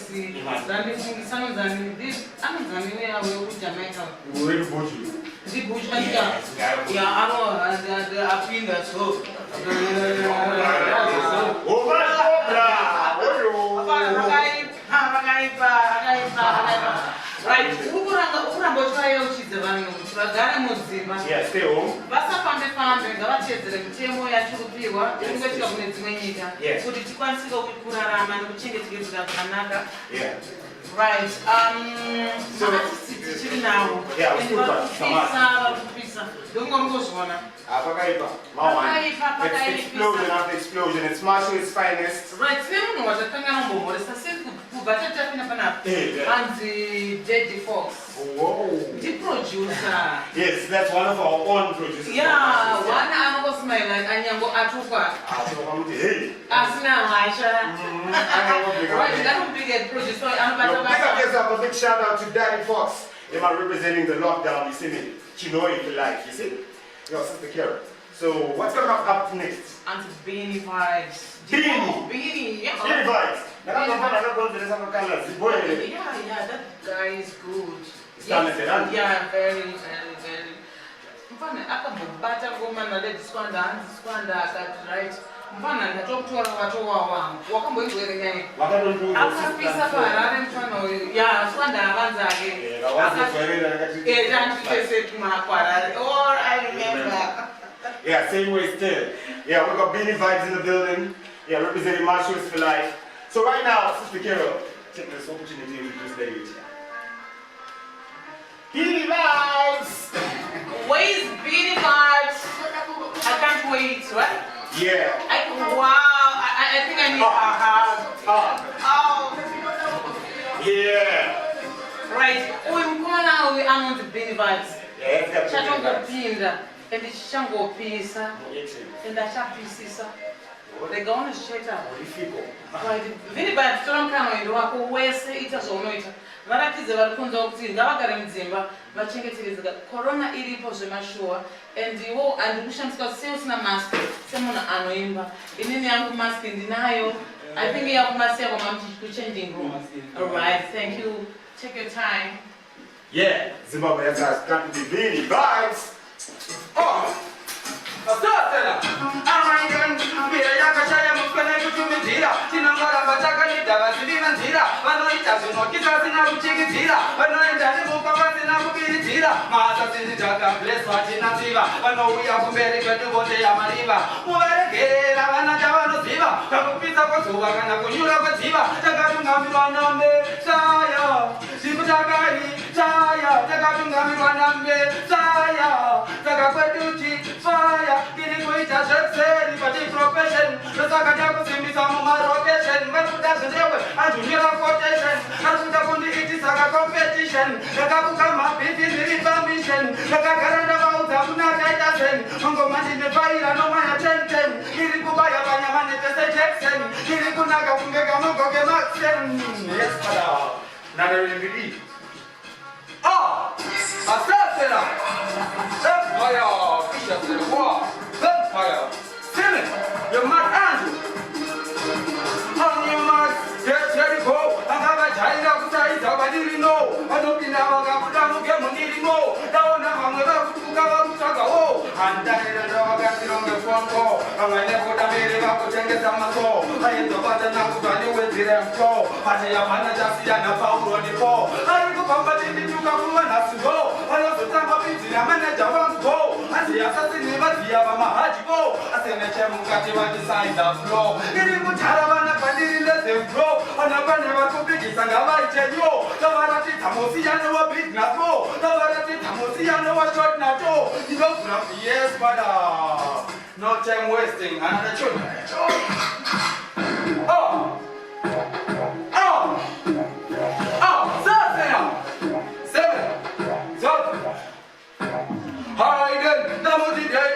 Right,
yeah, stay home. Yeah.
Right.
Explosion after explosion. It's Marshall's finest.
Right. And the Daddy Fox.
Whoa.
The producer.
Yes, that's one of our own producers.
Yeah, one I was my like Anyango Atuka.
Hey.
Asina Maisha. Right, that would be a producer.
Pick up yourself a big shout out to Daddy Fox. Am I representing the lockdown? You see me? Chinhoyi for life, you see? Your sister Kara. So what's coming up next?
And Beanie vibes.
Beanie?
Beanie, yeah.
Beanie vibes.
Yeah, that guy is good.
He's talented, huh?
Yeah, very, very, very. Mfana akabata ngoma na lady squanda right. Mfana ndatokutora watu wangu. Wakamboizwere nyaya. Akapisa parare mfana ya squanda avanza ake. Or I remember.
Yeah, same way still. Yeah, we got Beanie vibes in the building. Yeah, representing Marshals for life. So right now, Sister Carol, take this opportunity to introduce the lady. Beanie vibes!
Where's Beanie vibes? I can't wait, right?
Yeah.
I think I need a hug. Oh.
Yeah.
Right. I'm on the Beanie vibes.
Yeah, it's got Beanie
Pinda. And it's Chango Pisa. And I shall pieces. They're going to straight up. Right. Beanie vibes, so I'm coming to work. Where's it? Varakize varikunza kuti ngavagare mudzimba vachengetedzeka corona iripo zvemashuwa and iwo andikushandiswa sei usina mask semunhu anoimba inini yangu mask ndinayo I think yakumasi yako kuchanging room. Alright, thank you, take your time.
Yeah, Zimbabwe has started to be Beanie vibes.
Oh, Asatela. Amangan, mira yakashaya mukane kutumizira. Tinangara bachakanyita vasivina nzira. Vanoita zvinokisa sina kuchikitira. Vanoenda nemuka vasina kubiritira. Maasasindaka bless vatinasiva. Vanouya kumberi kwedu vote yamariva. Muvaregera vana chavanoziva. Kakupisa kwezuva kana kunyura kwedziva. Takatungamirwa naMesaya. Zikutakari saya. Takatungamirwa naMesaya. Takakweduchi fire. Kiri kuita zvepseri pati profession. Saka takusimbisa mumarotation. Varikudazvirewe anjunira quotation. Arikuda kundiitisaka competition. Ndakabuka mabifi ndiri permission. Ndakagara ndavaudza kunakaita zen. Ngoma ndinefaira nomaya 10-10. Kiri kubaya vanyama netese Jackson. Kiri kunaka kunge kamugoke Maxen. Yes, father.
Nanarimbi.
Ah! Asasena! Empire! Bishop de War! Empire! Silly! You're mad Andrew! On your mark, get ready, go! I have a child outside, I didn't know. I don't think I'm going to get money, no. Down, I'm going to go to go. And then I got on the phone call. And I never got a minute to take some soul. I ain't the button now to value with the flow. I say, I'm not just a power on the floor. I go back to the Tukaman has to go. I also time up in the manager wants to go. I say, assassin never see a mama had to go. I say, let him cut him on the side of the floor. Getting put Haravana, but didn't let them grow. And I never could be this and I tell you. The Varati Tamosiano a big napo. The Varati Tamosiano a short nato. You don't know, yes, but no time wasting. Another children. Oh! Oh! Oh! 7! Hi then, Namuti day,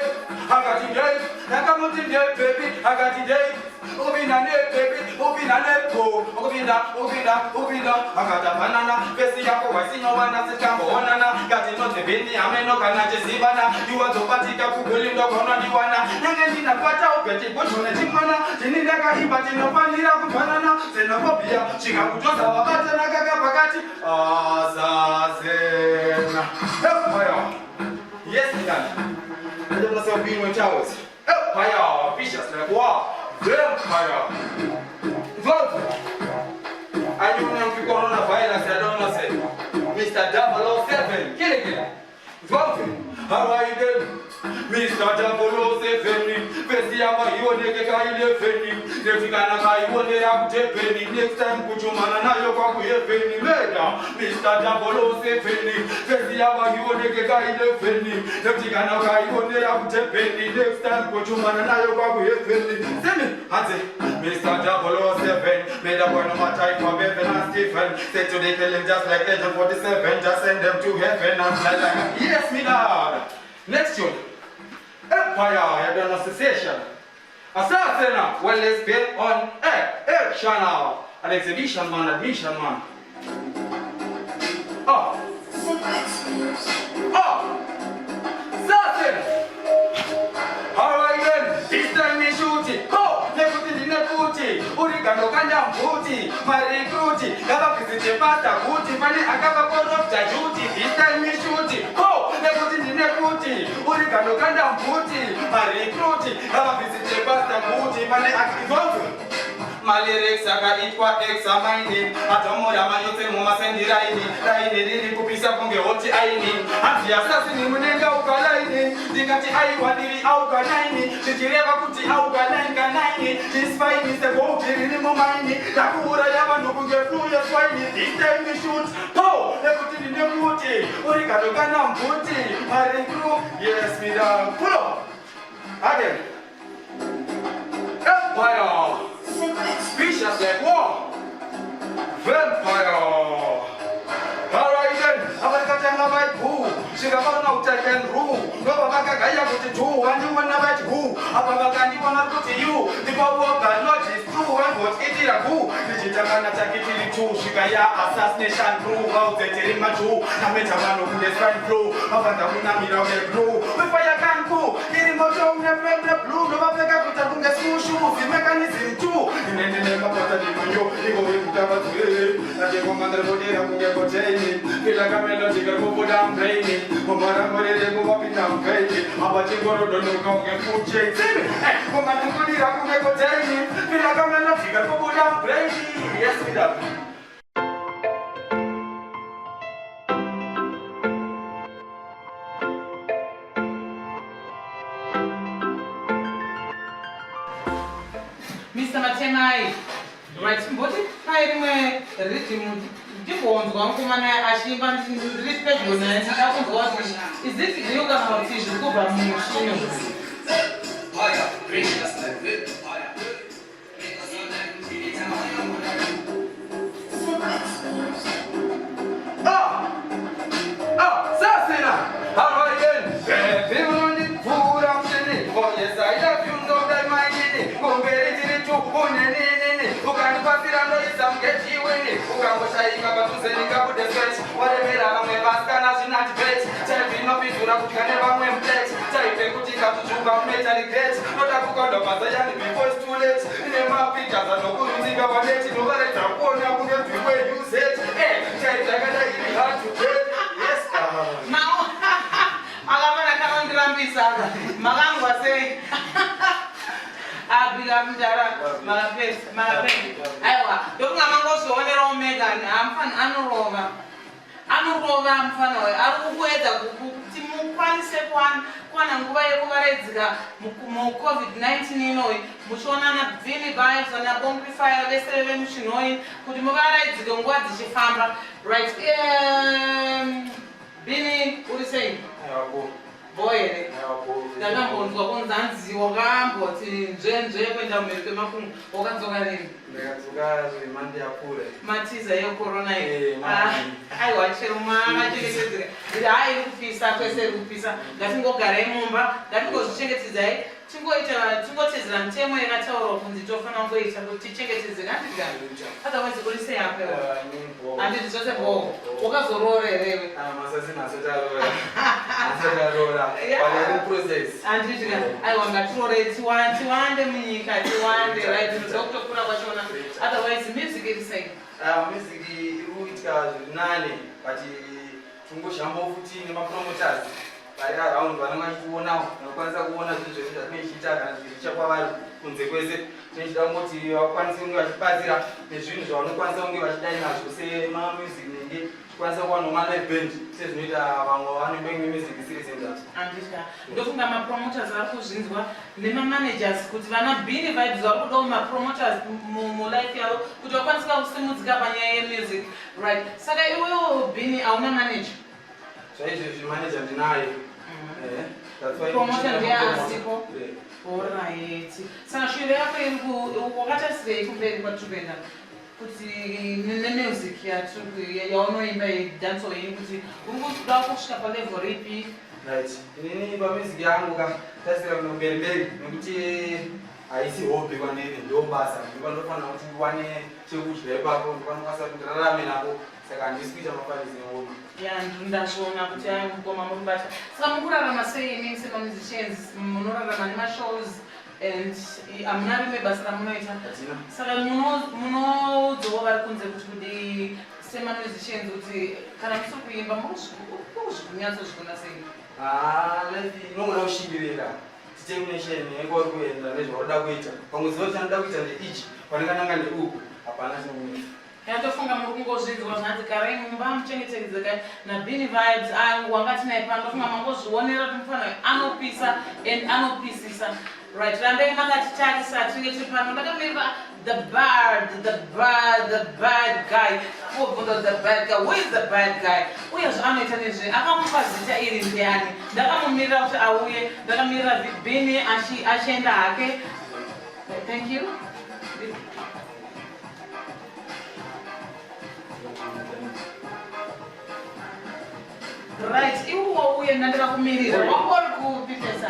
I got it day, Nakamuti day, baby, I got it day. Ubina baby, Ubina go, Ubina, I got a banana, Bessie Yako, I see no one as a campo, Onana, got it not the Bindi, Ameno, Kanaja Sivana, you are the Patika, Pulling the Gonadiwana, Nangatina Pata, Betty, Bushman, Timana, Tinaka, Hibatino, Panira, Banana, Zenopia, Chicago, Batanaga, Bagati, Sazena. Yes, he can. I don't know if you towers. Empire, vicious like war. Empire. Vote. I don't know if you coronavirus, I don't know, say. Mr. 007, kill again. Vote. How are you doing? Mr. 007, Pesiama, you want to get a penny. If you can't, you want to have a penny. Next time, put your man and you're going to penny later. Mr. 007, Pesiama, you want to get a penny. If you can't, you want to have a penny. Next time, put your man and you're going to penny. Send me, Mr. 007, made a one of my type for Bevan and Stephen. Say to the killing just like Agent 47, just send them to heaven and fly like yes, me lord. Next one. Empire, I done association. Assassin, well, let's build on air channel. An exhibition man, admission man. Oh. marikuti ngavabvisite pasta kuti pane akavakorofta juti istaimisuti ko nekuti ndinekuti uri ganokanda mbuti marikuti ngavabvisite pasta kuti pane akizonzo Malirex akaitwa examine atomora manyotse mumasendiraini raini riri kupisa kunge hoti aini hanzi asasini munenga ukalaini ndingati aiwa ndiri aukanaini ndichireva kuti aukanainga9 isfaini segouti riri mumaini ndakuuraya vanhu kunge fluye swaini istaimi shut po nekuti ndinekuti uri ganokana mbuti marikru yes mida pulo again Empire Vicious like war Vampire Alright then, abakatanga bait who Shigabana utaken ru Nova bakagaya kuti tu and you wanna bait who Ababakandi wanna go to you The power of God not is true and what it is a who Digitakana takitili tu Shigaya assassination crew How the terima tu Nametamano who is right through Abanda unamira of the blue We fire can go Irimoto never blue Nova bakakuta kunga sushu The mechanism too Inene mapata ni munyo Igo yukutaba tuye Najeko mandre bodera kunga koteni Kila kamelo jiga kukuda mbraini Kumara morele kumapina mbraini Abachingoro dono konge fuche Zimi, kumatukudira kunga koteni Kila kamelo jiga kukuda mbraini Yes, we do.
Mr. Matemai, right, mboti paimwe rhythm ndibonzwa mukomana achimba ndiri pedyo naye ndakunzwa kuti is it real kana kuti zviri kubva mumushini
Sasina, how are you? People on the food I'm sitting. Oh yes, I love you, know that my name. Compare it to Punani. Who can pass it under some get you in it? Who can wash I got to send it up with the stretch? Whatever I'm a master, as not bet. Tell me no people who can never win pledge. Tell me put it up to do about metal regrets. Not a book on the Mazayani before it's too late. In a map pictures and no good music about it. No matter the one I'm going to where you said. Hey, tell me that hard to get. Yes,
Now, akamana kama ndrambisaga makangwa sei abiga mjara magapesi aiwa yokunga mangozvionera Megan anorova mufana wayo ari kukuedza kuti mukwanise kuwana nguva yekuvaraidzika mucovid-19 inoyi muchiona nabvini vibes nabomplifyer vese vemuchinhoyi kuti muvaraidzike nguva dzichifamba right Bini uri sei boy here ndakambonzwa kunzanzi wakamboti nzvenze kuenda mberi kwemakungu wakadzoka rini
ndakadzoka zvemande yapfuura
matiza yecorona iyi aiwa chero makachengetedzeka iri hai iri kupisa kwese iri kupisa ngatingogarai mumba ngatingozvichengetedzai tingotedzera mitemo yakataurwa kunzi tofanira kungoita kuti tichengetedzeka handigani otherwise uri sei apewa handiti zvose bo wakazororerewe handitika aiwa ngatirorei tiwande munyika tiwande right zvokutokura kwachona otherwise music iri sei
music iri kuitika zviri nane but tingoshambawo futi nemapromoters vari around vanenge vachitiona vanokwanisa kuona zvinhu zvese zvatinenge kana zvichicha kwavari kunze kwese tinechida kungoti vakwanise kunge vachibatsira nezvinhu zvavanokwanisa kunge vachidai nazvo semamusic nenge tikwanisa kuwana malive band sezvinoita vamwe vanenge imwe music isiri senzatu
anditya ndofunga mapromoters vari kuzvinzwa nemamanagers kuti vana bini vibes vari kudawo mapromoters mulife yavo kuti vakwanisika kusimudzika panyaya yemusic right saka iwewo bini hauna manager
zvaizvezvi manager ndinaye
promoter ndeasipo alright saka shiro yako wakatasirei kumberi kwatikuenda kuti nemusic yaunoimba yedancehall yenyu kuti uri kuda kusvika palevel ripi
right inini pamusic yangu tasira kumberimberi nekuti haisi hobby kwandiri ndobasa ndinofanira kuti wane chekudya ipapo ndikwanokwanisa kuti rarame napo saka handisi kuita mafanizi nehobby
ndazviona kuti mukoma muri bata saka mukurarama sei imi semamusicians munorarama nemashows and hamuna rimwe basa ramunoita. Saka munodzowo vari kunze kuti kudi sema-musicians kuti kana musiri kuimba muzvikunyatso-zvikona sei?
Nongona kushingirira determination yekwauri kuenda nezvaurida kuita. Pamwe zuva tinoda kuita ndeichi, kwanekananga ndeuku, hapana chinokuita.
Yatofunga muri kungozvidzwa zvinati garai mumba muchengetedzeka naBini Vibes wangati naye pano ndofunga mangozvionera kuti mufanira anopisa and anopisisa. Right, rambei makatitarisa tinenge tiri pano ndakamirira the bad guy. The bad guy. Who is the bad guy? Uye zvaanoita nezve akamupa zita iri ndiani? Ndakamumirira kuti auye, ndakamirira Bini achienda hake. Thank you. Right, iwo wauye ndandakakumirira. Wangori kupipesa.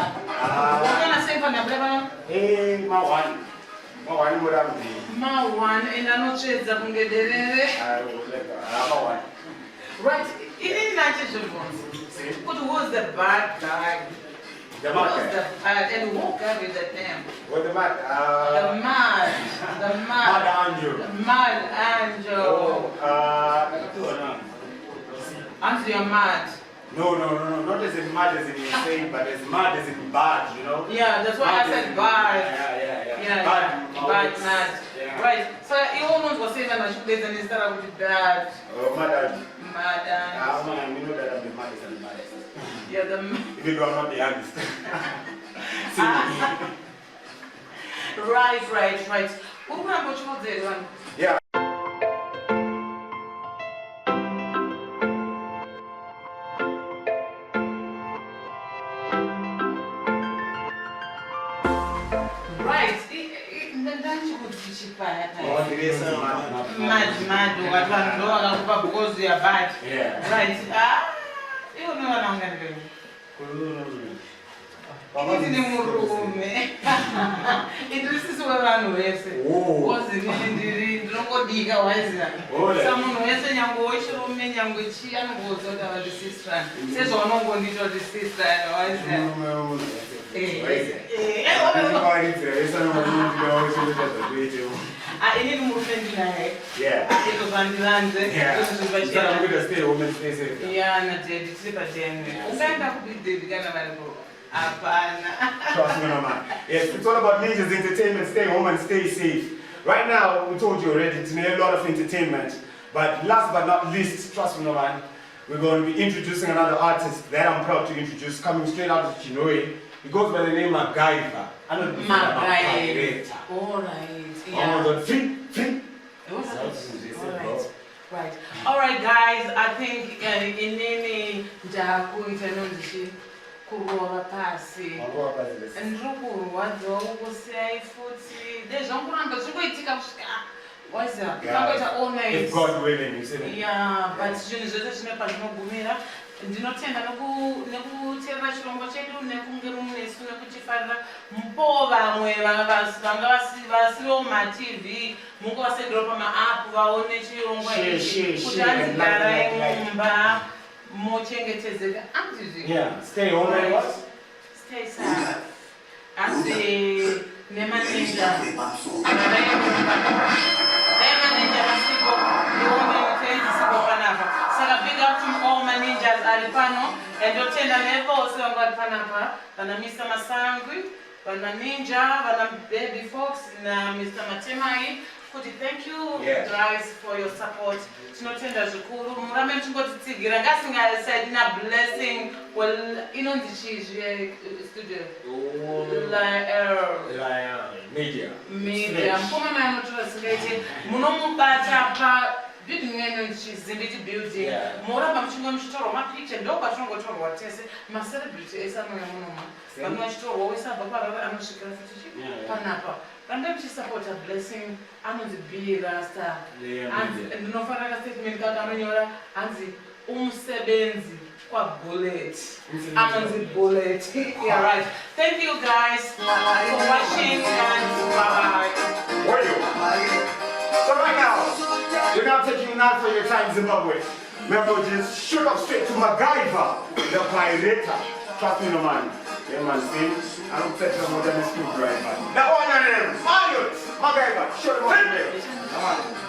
Wakana sempa ndabuleva?
Mawani murambi.
Mawani endanotsvedza kunge derere.
Mawani.
Right, ini nachizvibvunza. Kuti who is the bad guy?
The mad guy.
The bad and who carried that name?
What the mad?
The mad angel. The mad angel. Angel, you're mad.
No, not as in mad as in insane, but as mad as in bad, you know?
Yeah, that's why I said bad. Yeah. Bad, mad.
Yeah.
Right, so you almost was saying that I should play instead of bad.
Oh, mad.
Mad.
Man, you know that I'm the maddest and the maddest.
Yeah, the
Even though I'm not the youngest.
Right. Who remember what you did one?
Yeah.
Right. Mad, what one door because you are bad.
Yeah.
Right. You know what I'm gonna do. It is in murume. It is so around wese. Was it in the Rogodiga was someone who has a young boy, young witchy, and was the sister. Says on one little the sister, I need movement in a
Yeah.
it was on the land.
I'm going to stay home and stay safe.
Yeah, and I did it at the end. The beginning
Trust me, no man. Yes, it's all about Ninjas Entertainment. Stay home and stay safe. Right now, we told you already, it's a lot of entertainment. But last but not least, trust me, no man, we're going to be introducing another artist that I'm proud to introduce, coming straight out of Chinhoyi. He goes by the name of MacGyver. I don't know
MacGyver. Alright.
Yeah.
Right. Alright, guys, I think in any kurova pasi ndirikurwadza ukusiyai futi dezvankuramba zvirikuitika kusvika waziva all night. Yeah, but zvinhu zvese zvine pazvinogumira. Ndinotenda nekuteerera chirongwa chedu nekunge munesu nekuchifarira mupo vamwe vanga vasiwo matv munge vasendero pamaapu vaone chirongwa ichi kuti anzigarai mumba mochengetedzeka.
Stay home and what?
Stay safe. Anzi nemaninja masipo ndiwonetenzisipo panapa. Saka big up to all my ninjas ari pano endotenda nevose vangu vari panapa vana Mr. Masangwi, vana Ninja, vana Baby Fox na Mr. Matemai. Thank you guys for your support. Tinotenda zvikuru murambe muchingotitsigira ngasingasaidi na blessing well inonzichizve studio media mukoma anotora singaite munomubata pa building inonzichizimbiti building muramba muchinge muchitorwa mapicture ndokwatinongotorwa tese macelebrity ese anouya munoma vamwe vachitorwa wese abva parara anosvikira futi panapa rambe muchisupporta blessing anonzi B Rasta ndinofanira statement kaka anonyora anzi umusebenzi kwabullet anonzi bullet. Yeah, right. Thank you guys for watching and bye.
So right now, we're not taking none for your time, Zimbabwe. Remember, just shoot up straight to MacGyver, the pirate. Trust me, no man. Yeah, man, see? I don't take no more than a screwdriver. Now, one of them, Mario, MacGyver, show them what you do. Come on.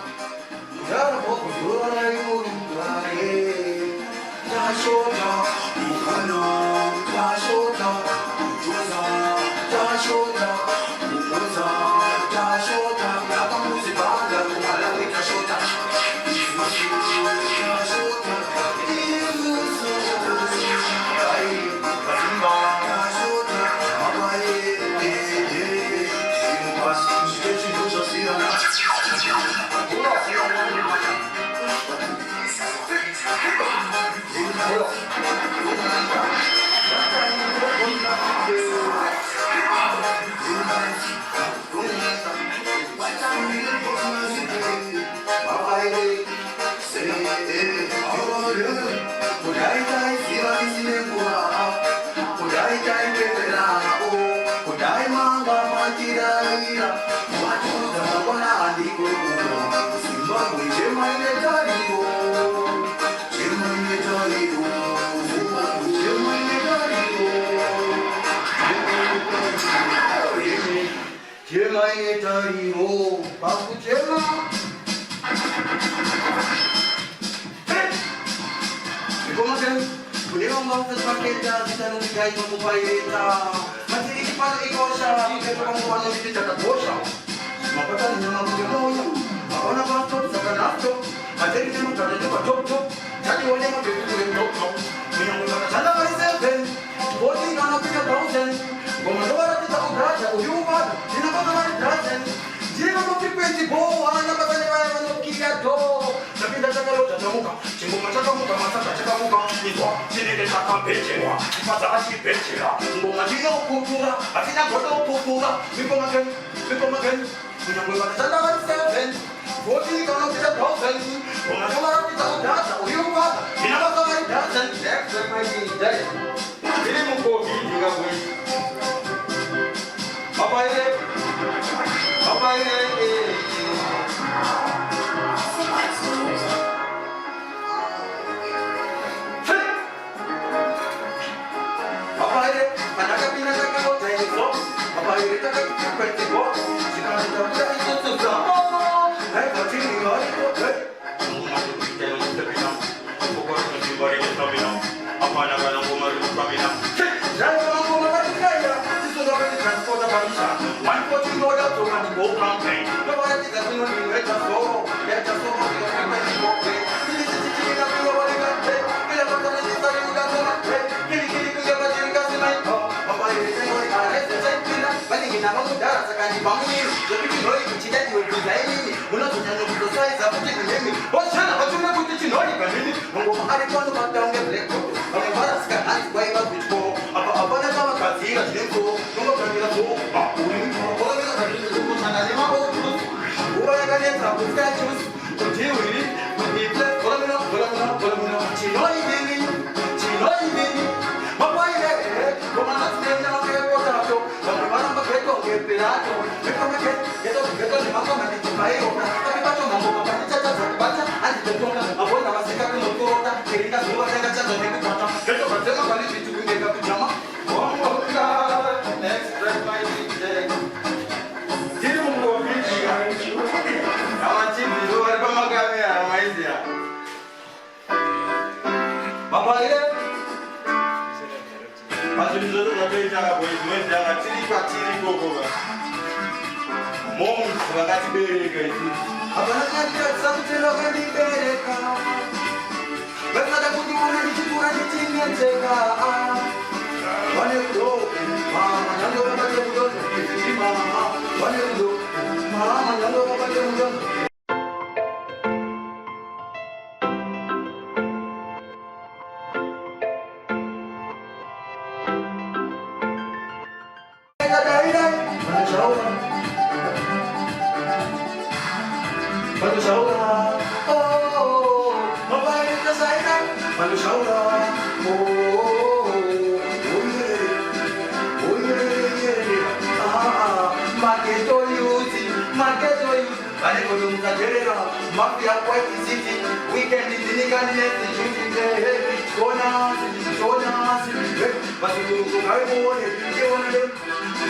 Masukuru ngaibone ndione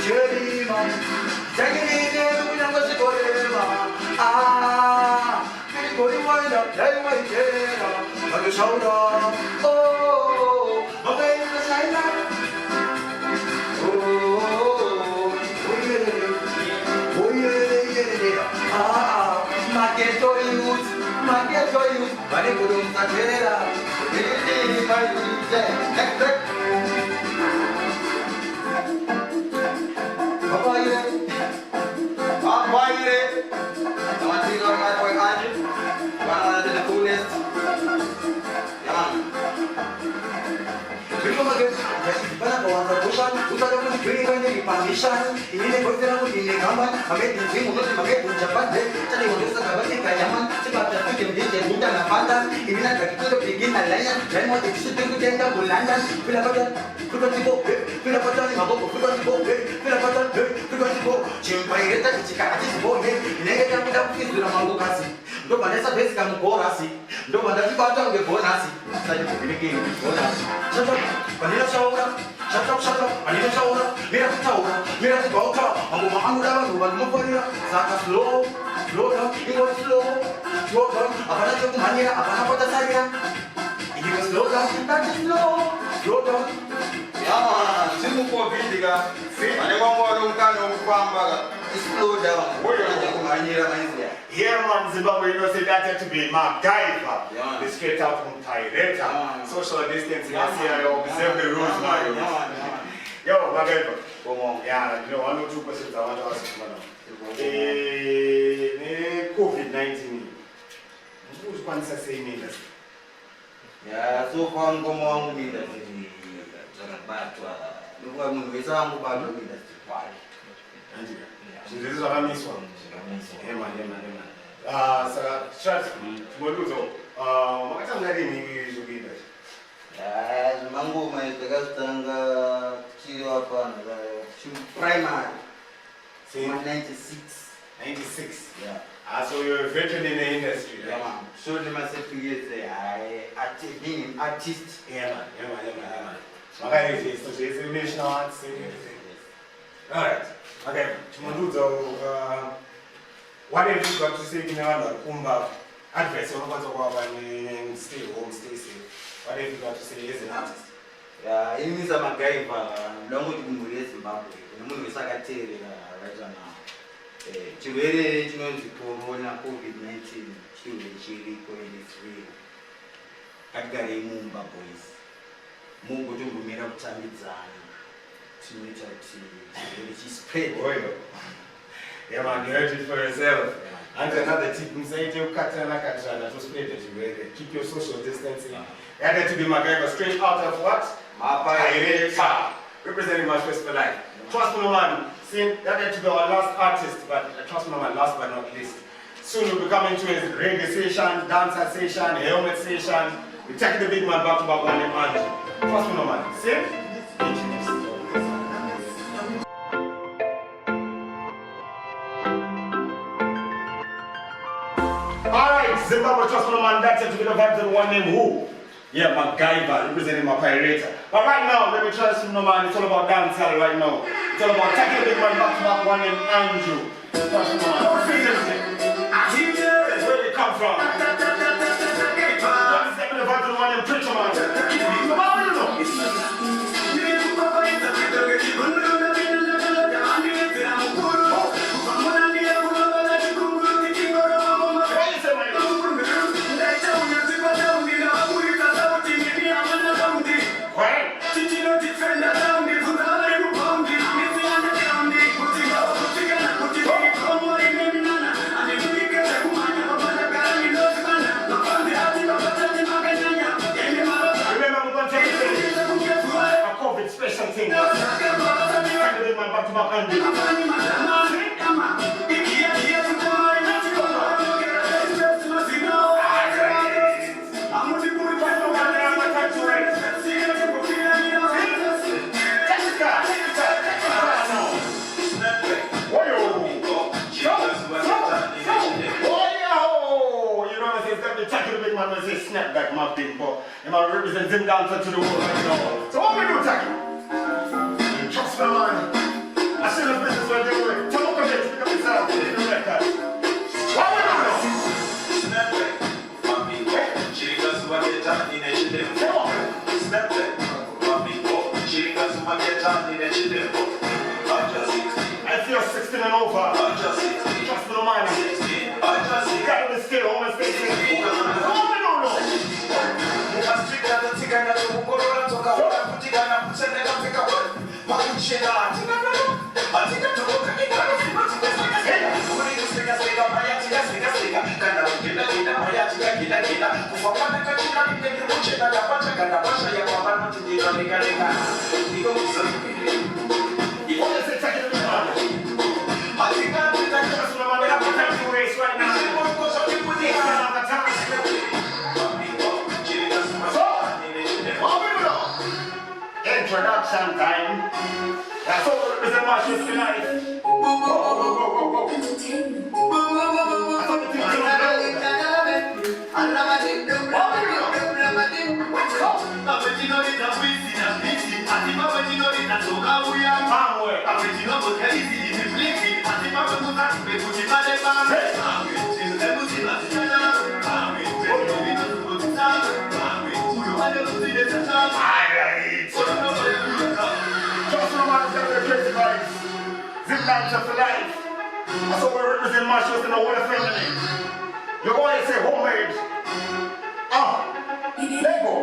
Jerima Jangine kunyanga sikolema Kori waina dai waitera Ado shaura Oh Magai saina Maketo youth, Bani Gudum Satera, Dili Maite, Ektek, Babaye, Tamatigo, my boy Haji, one of the coolest. Ndo manesa besi kama borasi ndo mandaji bata nge bonasi sasa kupeleke bonasi sasa kanila shaura shata kanila shaura mira kutauka mambo mahangu dawa ndo banumfaria saka slow down ingo slow down apana kumania apana pata saria ingo slow down slow down ya simu kwa vidiga ane mambo alomkano kwamba slow down wote wanakumanyira mainzia.
Here man, Zimbabwe, you know, say that had to be MacGyver. Yeah. The straight out from Thailand. Social distancing, I see I observe the rules now. Yo, MacGyver. Yeah, you know, 1 or 2 questions I want to ask you now. COVID-19. Who's going to say me that?
Yeah, so far I'm going to be that. I'm going
so this is what I miss one. Yeah, man. So, Charles, Moluzo, what time are you doing that?
Mango, my Tagastanga, primary.
See?
96.
96?
Yeah.
So you're a veteran in the industry, right?
Yeah, man. Showed myself 2 years there. Being an artist.
Yeah, man. So, it's a national arts. Alright. Okay, Chimoduzo, what have you got to say in another advice on what about stay home, stay safe? What have you got to say as an artist?
Yeah, it means I'm a guy, long to be Zimbabwe. The moon is like a tail right now. Chile, Corona, COVID-19, Chile, COVID-3. I got a Mumba boys. Mungo to be made up Tamizan. To spread
oil. Yeah, man, you heard it for yourself. And another tip, say you cut and to spread it. Keep your social distancing. Added to be MacGyver straight out of what? Mapireta. Representing my first for life. Trust me, man. See, that had to be our last artist, but trust me, man, last but not least. Soon we'll be coming to his reggae session, dancer session, helmet session. We take the big man back to back one and trust me, man. See? Alright, Zimbabwe Trust Fund Man, that's it to be the vibes of one name who? Yeah, MacGyver, representing my pirate. But right now, let me try some man, it's all about dancehall right now. It's all about taking the big man back to back one name Andrew. Trust me, man. Don't feel it. Where they come from? Don't step in the vibes of one name Preacher Man. Come on, you know. Snapback, my big boy. And I represent zimdancehall to the world right now. So what we do, Taki? If you're 16 and over, just for the minor. You gotta stay home and stay safe. Introduction time. That's all it is a match with tonight. Zimdancehall for life. That's what we represent Marshall in the whole family. You're going to say homemade. Let go.